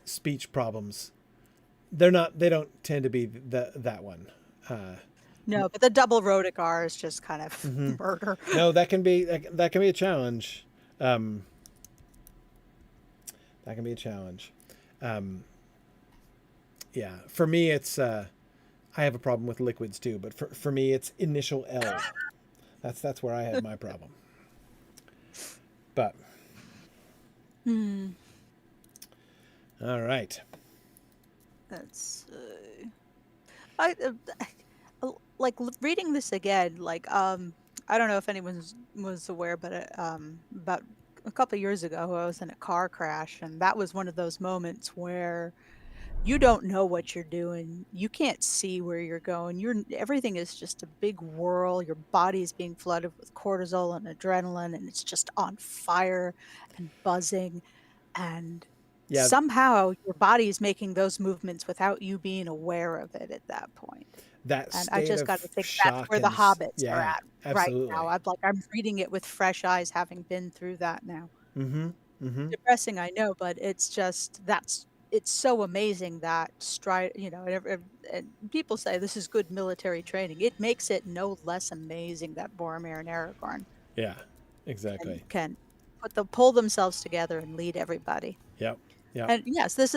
speech problems. They don't tend to be that one. No, but the double rhotic R is just kind of murder. No, that can be a challenge. That can be a challenge. Yeah, for me, it's I have a problem with liquids too, but for me, it's initial L. That's where I have my problem. But all right. That's I like reading this again. Like I don't know if anyone was aware, but about a couple of years ago, I was in a car crash, and that was one of those moments where you don't know what you're doing. You can't see where you're going. Everything is just a big whirl. Your body is being flooded with cortisol and adrenaline, and it's just on fire and buzzing. And somehow your body is making those movements without you being aware of it at that point. And I just got to think that's where the hobbits are at right now. I'm reading it with fresh eyes, having been through that now. Depressing, I know, but it's just it's so amazing that and people say this is good military training. It makes it no less amazing that Boromir and Aragorn can pull themselves together and lead everybody. Yep. And yes, this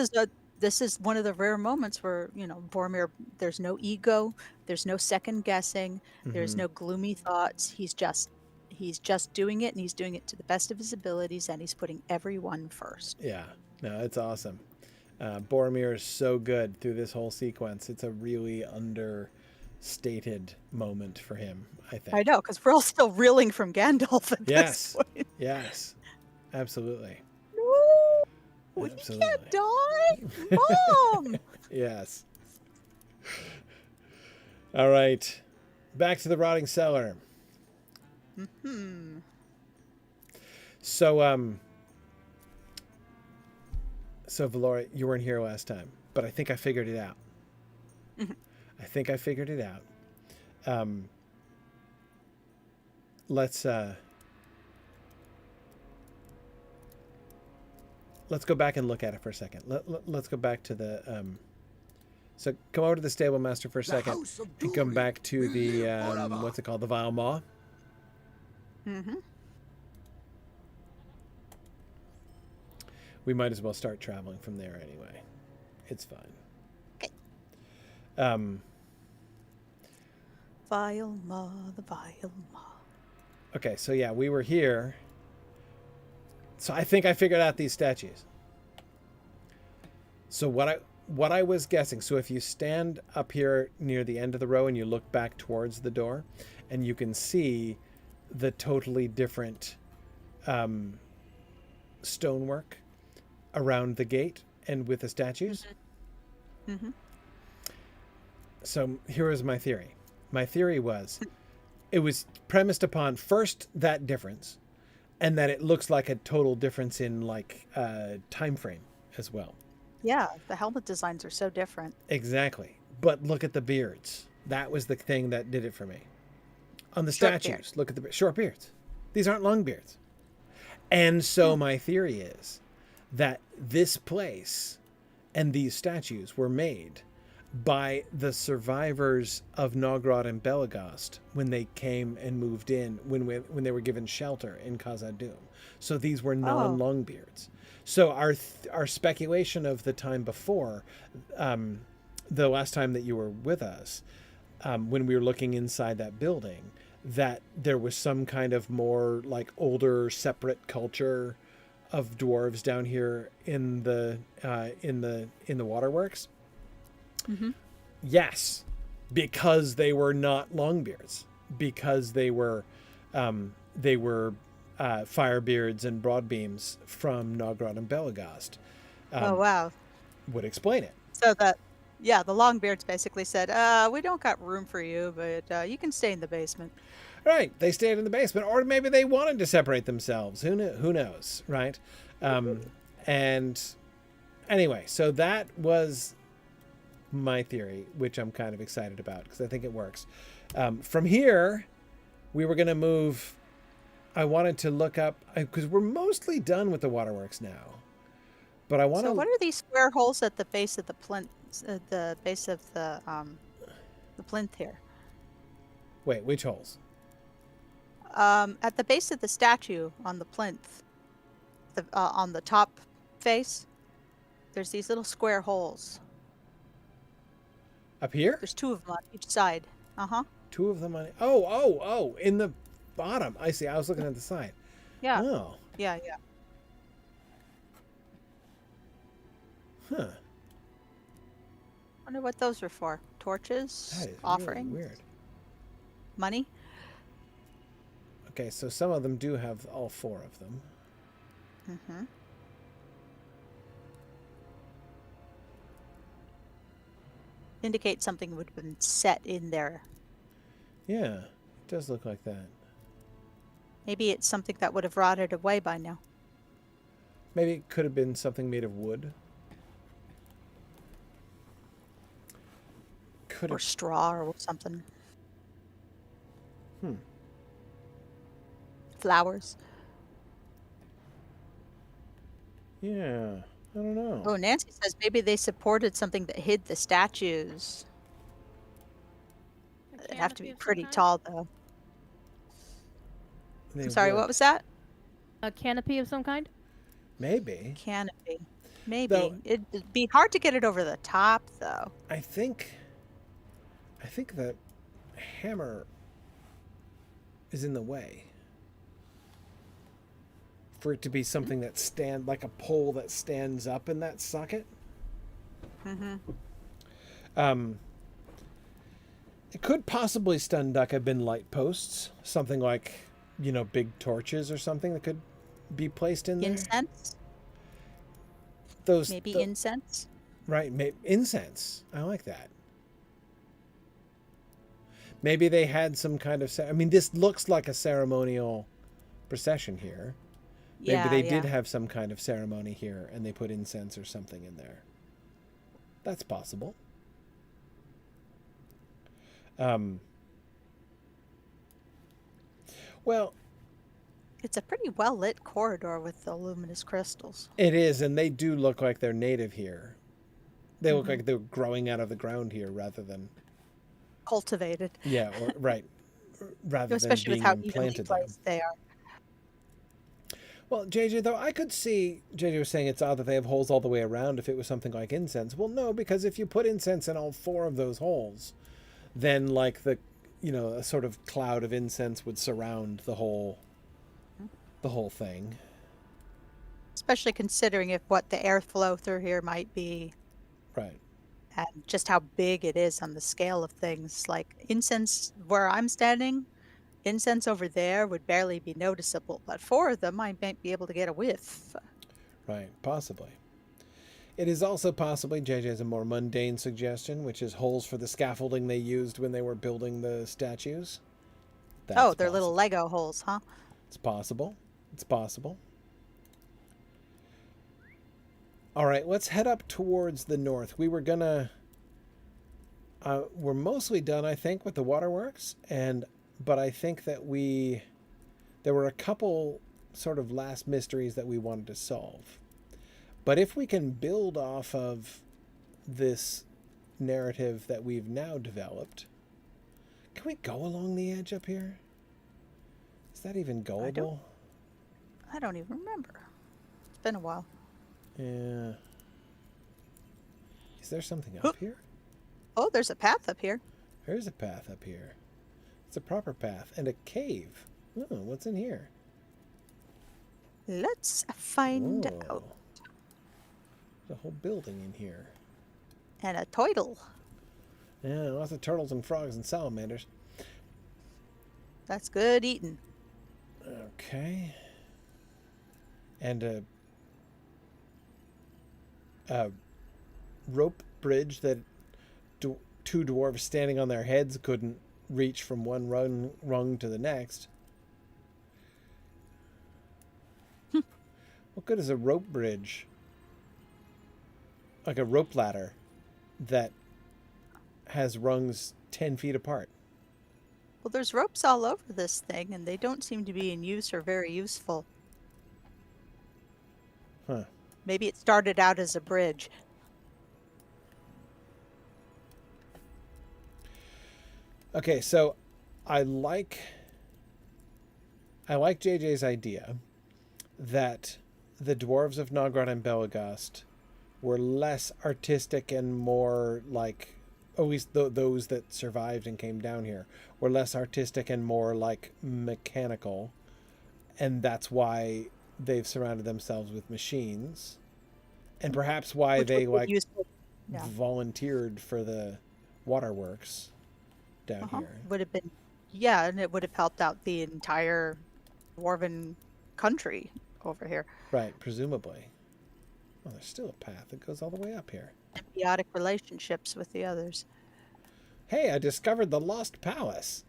is one of the rare moments where, Boromir, there's no ego, there's no second guessing, there's no gloomy thoughts. He's just doing it, and he's doing it to the best of his abilities, and he's putting everyone first. Yeah. No, it's awesome. Boromir is so good through this whole sequence. It's a really understated moment for him, I think. I know, because we're all still reeling from Gandalf at this point. Yes. Absolutely. No, he can't die, Mom. Yes. All right, back to the rotting cellar. So Valora, you weren't here last time, but I think I figured it out. Let's go back and look at it for a second. Let's go back to the so come over to the stable master for a second and come back to the what's it called, the Vile Maw. We might as well start traveling from there anyway. It's fine. Vile Maw, the Vile Maw. Okay, so yeah, we were here. So I think I figured out these statues. So what I was guessing, so if you stand up here near the end of the row and you look back towards the door, and you can see the totally different stonework around the gate and with the statues. So here was my theory. My theory was, it was premised upon first that difference, and that it looks like a total difference in time frame as well. Yeah, the helmet designs are so different. Exactly. But look at the beards. That was the thing that did it for me. On the statues, look at the short beards. These aren't long beards. And so my theory is that this place and these statues were made by the survivors of Nogrod and Belagost when they came and moved in, when they were given shelter in Khazad-dûm. So these were non-longbeards. So our speculation of the time before, the last time that you were with us, when we were looking inside that building, that there was some kind of more like older separate culture of dwarves down here in the waterworks? Mm-hmm. Yes, because they were not Longbeards, because they were Firebeards and Broadbeams from Nogrod and Belagast. Oh, wow. Would explain it. So yeah, the Longbeards basically said, we don't got room for you, but you can stay in the basement. Right, they stayed in the basement, or maybe they wanted to separate themselves. Who knows, right? And anyway, so that was my theory, which I'm kind of excited about because I think it works. From here, we were going to move. I wanted to look up because we're mostly done with the waterworks now, but I want to. So what are these square holes at the base of the plinth? The base of the plinth here. Wait, which holes? At the base of the statue on the plinth, on the top face, there's these little square holes. Up here? There's 2 of them on each side. Uh-huh. 2 of them on. Oh! In the bottom. I see. I was looking at the side. Yeah. Oh. Yeah. Huh. Wonder what those are for. Torches? That is offerings? really weird. Money? Okay, so some of them do have all 4 of them. Mm-hmm. Indicate something would have been set in there. Yeah, it does look like that. Maybe it's something that would have rotted away by now. Maybe it could have been something made of wood. Or straw or something. Flowers. Yeah, I don't know. Oh, Nancy says maybe they supported something that hid the statues. They'd have to be pretty tall, though. I'm sorry, what was that? A canopy of some kind? Maybe. Canopy. Maybe. Though, it'd be hard to get it over the top, though. I think that hammer is in the way. For it to be something that like a pole that stands up in that socket. Mm-hmm. It could possibly, stun duck, have been light posts, something like, big torches or something that could be placed in there. Incense? Those Maybe incense? Right, incense. I like that. Maybe they had some kind of. This looks like a ceremonial procession here. Maybe they did have some kind of ceremony here, and they put incense or something in there. That's possible. Well, it's a pretty well lit corridor with the luminous crystals. It is, and they do look like they're native here. They look like they're growing out of the ground here rather than cultivated. Yeah, right. Rather especially than being with how evenly implanted placed they are. Well, JJ, though, I could see JJ was saying it's odd that they have holes all the way around if it was something like incense. Well, no, because if you put incense in all 4 of those holes, then like a sort of cloud of incense would surround the whole thing. Especially considering what the airflow through here might be. Right. And just how big it is on the scale of things. Like incense where I'm standing, incense over there would barely be noticeable, but 4 of them I might be able to get a whiff. Right, possibly. It is also possibly, JJ has a more mundane suggestion, which is holes for the scaffolding they used when they were building the statues. They're little Lego holes, huh? It's possible. It's possible. All right, let's head up towards the north. We were gonna... we're mostly done, I think, with the waterworks, but I think that there were a couple sort of last mysteries that we wanted to solve. But if we can build off of this narrative that we've now developed, can we go along the edge up here? Is that even goable? I don't even remember. It's been a while. Yeah. Is there something up here? Oh, there's a path up here. There's a path up here. It's a proper path and a cave. Oh, what's in here? Let's find Oh, out. there's a whole building in here. And a turtle. Yeah, lots of turtles and frogs and salamanders. That's good eating. Okay. And a rope bridge that two dwarves standing on their heads couldn't reach from one rung to the next. What good is a rope bridge? Like a rope ladder that has rungs 10 feet apart. Well, there's ropes all over this thing, and they don't seem to be in use or very useful. Huh. Maybe it started out as a bridge. Okay, so I like JJ's idea that the dwarves of Nogrod and Belagast were less artistic and more like, at least those that survived and came down here were less artistic and more like mechanical, and that's why they've surrounded themselves with machines, and perhaps why Which they would be like useful. Yeah. volunteered for the waterworks down here. Would have been, yeah, and it would have helped out the entire dwarven country over here. Right, presumably. Well, there's still a path that goes all the way up here. Symbiotic relationships with the others. Hey, I discovered the Lost Palace.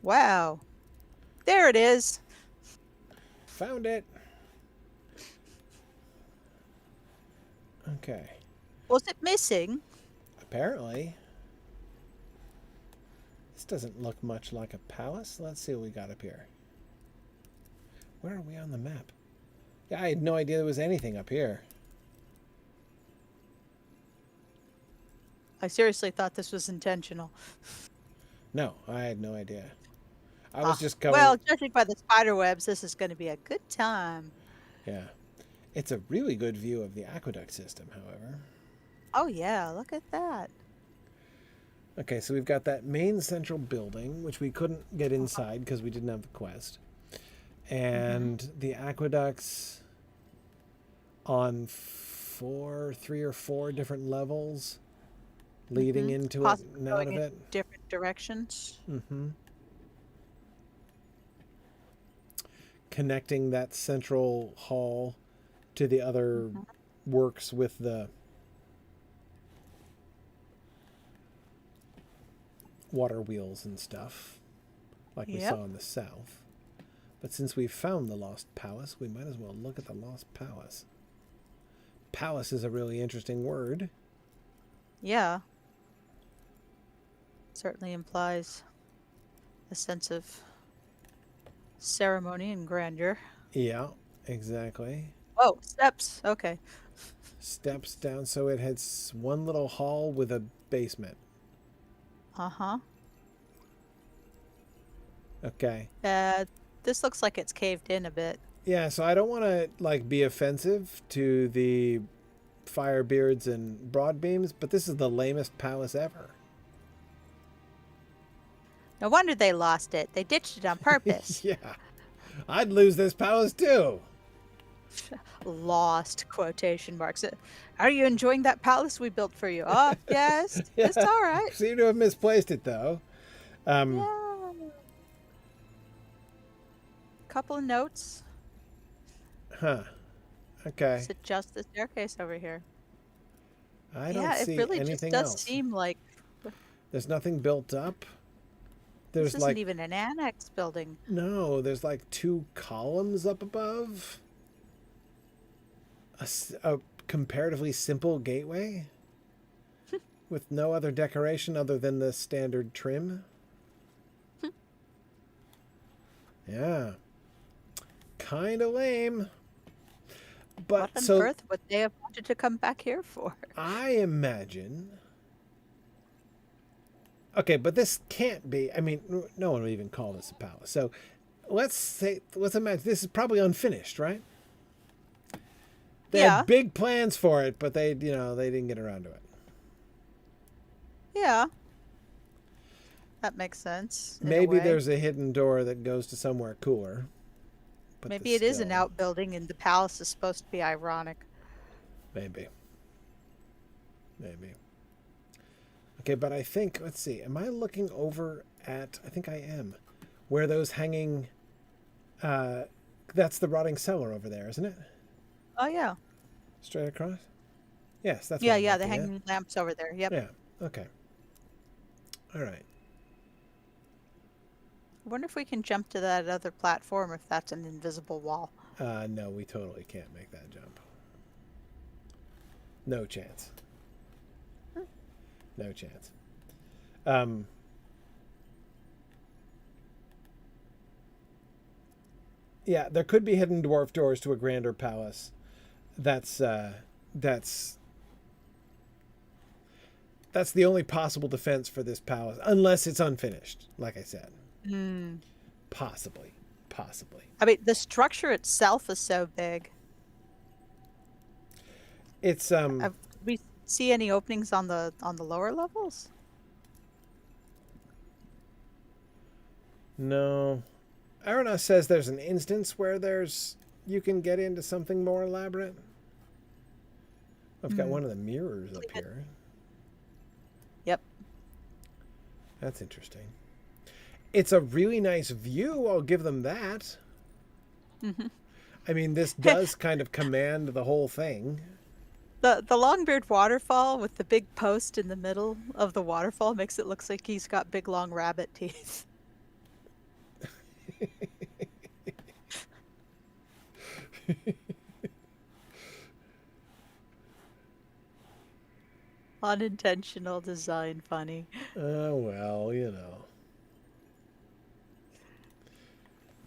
Wow. There it is. Found it. Okay. Was it missing? Apparently. This doesn't look much like a palace. Let's see what we got up here. Where are we on the map? Yeah, I had no idea there was anything up here. I seriously thought this was intentional. No, I had no idea. I was just going... Well, judging by the spider webs, this is going to be a good time. Yeah. It's a really good view of the aqueduct system, however. Oh, yeah. Look at that. Okay, so we've got that main central building, which we couldn't get inside because we didn't have the quest. And the aqueducts on 3 or 4 different levels leading into Possibly it and out going of in it. different directions. Connecting that central hall to the other works with the water wheels and stuff, like we saw in the south. But since we've found the Lost Palace, we might as well look at the Lost Palace. Palace is a really interesting word. Yeah. Certainly implies a sense of ceremony and grandeur. Yeah, exactly. Oh, steps. Okay. Steps down, so it has one little hall with a basement. Uh-huh. Okay. This looks like it's caved in a bit. Yeah, so I don't want to like be offensive to the Firebeards and Broadbeams, but this is the lamest palace ever. No wonder they lost it. They ditched it on purpose. Yeah. I'd lose this palace too. Lost quotation marks. Are you enjoying that palace we built for you? Oh, yes. Yeah. It's all right. Seem to have misplaced it though. Yeah. Couple of notes. Huh. Okay. Is it just the staircase over here? I don't Yeah, see it really just anything does else. seem like There's nothing built up. There's this isn't even an annex building. No, there's like 2 columns up above. A comparatively simple gateway with no other decoration other than the standard trim. Yeah. Kind of lame. But What on so earth would they have wanted to come back here for? I imagine... Okay, but this can't be... I mean, no one would even call this a palace. So let's imagine this is probably unfinished, right? They had big plans for it, but they didn't get around to it. Yeah. That makes sense. In a Maybe way. there's a hidden door that goes to somewhere cooler. But Maybe it is an outbuilding, and the palace is supposed to be ironic. Maybe. Maybe. Okay, but I think, let's see, am I looking over at, I think I am, where those hanging, that's the rotting cellar over there, isn't it? Oh yeah. Straight across? Yes, that's what Yeah, I'm yeah. The looking at. hanging lamps over there. Yep. Yeah, okay. All right. I wonder if we can jump to that other platform if that's an invisible wall. No, we totally can't make that jump. No chance. No chance. Yeah, there could be hidden dwarf doors to a grander palace. That's the only possible defense for this palace, unless it's unfinished, like I said. Possibly. I mean, the structure itself is so big. It's We see any openings on the lower levels? No. Arana says there's an instance where you can get into something more elaborate. I've got one of the mirrors up here. Yep. That's interesting. It's a really nice view, I'll give them that. I mean, this does kind of command the whole thing. The Longbeard waterfall with the big post in the middle of the waterfall makes it look like he's got big long rabbit teeth. Unintentional design funny. Oh, well, you know.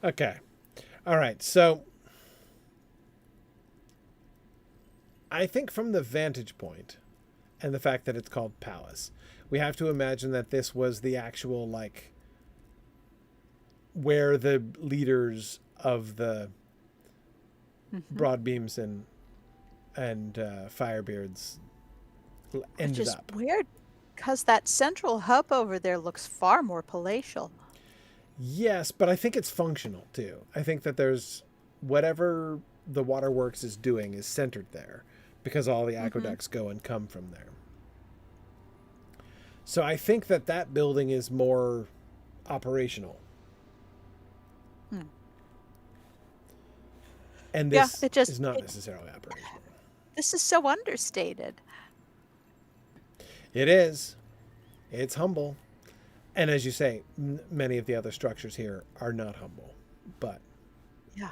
Okay. All right. So I think from the vantage point and the fact that it's called Palace, we have to imagine that this was the actual, like, where the leaders of the Broadbeams and Firebeards ended Which is up. weird, because that central hub over there looks far more palatial. Yes, but I think it's functional too. I think that there's whatever the waterworks is doing is centered there because all the aqueducts go and come from there. So I think that building is more operational. And this is not necessarily operational. This is so understated. It is. It's humble. And as you say, many of the other structures here are not humble. But yeah.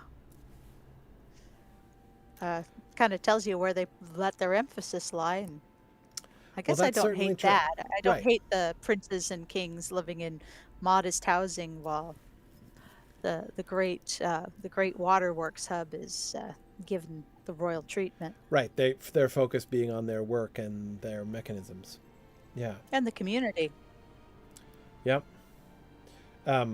Kind of tells you where they let their emphasis lie. And I guess I don't hate that. I don't hate the princes and kings living in modest housing while the great waterworks hub is given the royal treatment. Right. Their focus being on their work and their mechanisms. Yeah. And the community. Yep. Yeah.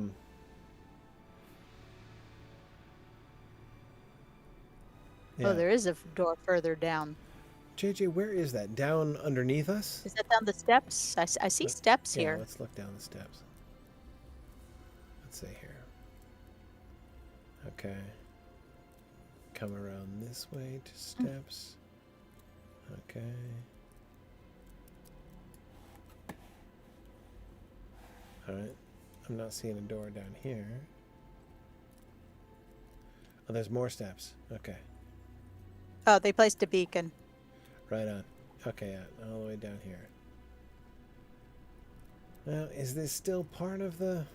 Oh, there is a door further down. JJ, where is that? Down underneath us? Is that down the steps? I see steps here. Let's look down the steps. Let's see here. Okay. Come around this way to steps. Okay. All right. I'm not seeing a door down here. Oh, there's more steps. Okay. Oh, they placed a beacon. Right on. Okay, yeah, all the way down here. Now, is this still part of the...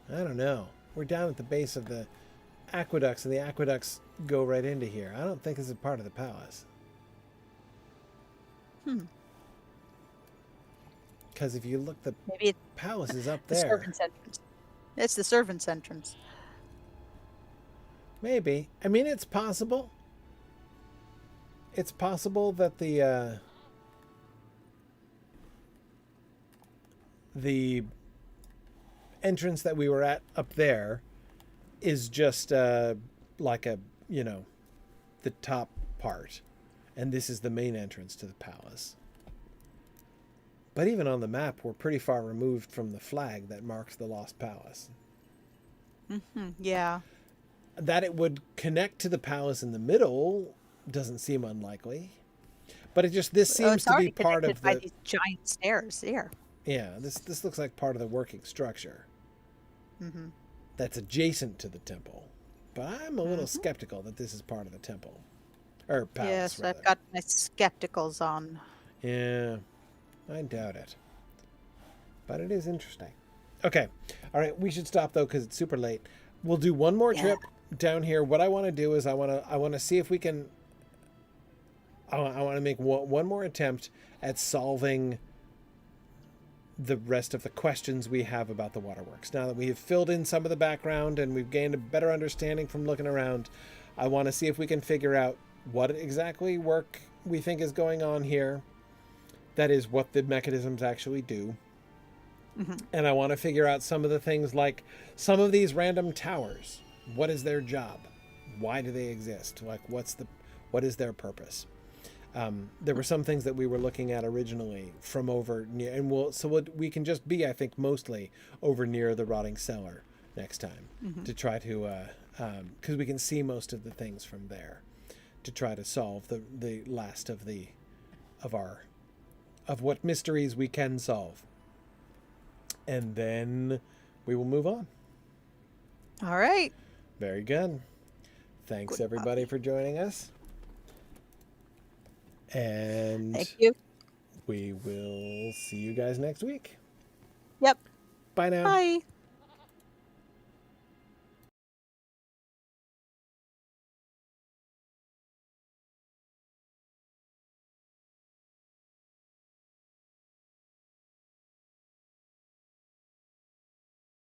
I don't know. We're down at the base of the aqueducts, and the aqueducts go right into here. I don't think this is part of the palace. Because if you look, the palace is up there. The servants' entrance. It's the servants' entrance. Maybe. I mean, it's possible. It's possible that the entrance that we were at up there is just like a, the top part. And this is the main entrance to the palace. But even on the map, we're pretty far removed from the flag that marks the Lost Palace. Yeah. That it would connect to the palace in the middle doesn't seem unlikely. But this Oh, seems it's to be already part connected of by the... these giant stairs here. Yeah, this looks like part of the working structure. That's adjacent to the temple. But I'm a little skeptical that this is part of the temple. Or palace, Yes, rather. I've got my skepticals on. Yeah, I doubt it. But it is interesting. Okay. All right, we should stop, though, because it's super late. We'll do one more trip down here. What I want to do is I want to see if we can... I want to make one more attempt at solving the rest of the questions we have about the waterworks. Now that we have filled in some of the background and we've gained a better understanding from looking around, I want to see if we can figure out what exactly work we think is going on here. That is, what the mechanisms actually do. And I want to figure out some of the things like some of these random towers. What is their job? Why do they exist? Like, what is their purpose? There were some things that we were looking at originally from over near, and we can just be, I think, mostly over near the rotting cellar next time to try to, because we can see most of the things from there, to try to solve the last of what mysteries we can solve, and then we will move on. All right. Very good. Thanks everybody for joining us. And Thank you. we will see you guys next week. Yep. Bye now. Bye.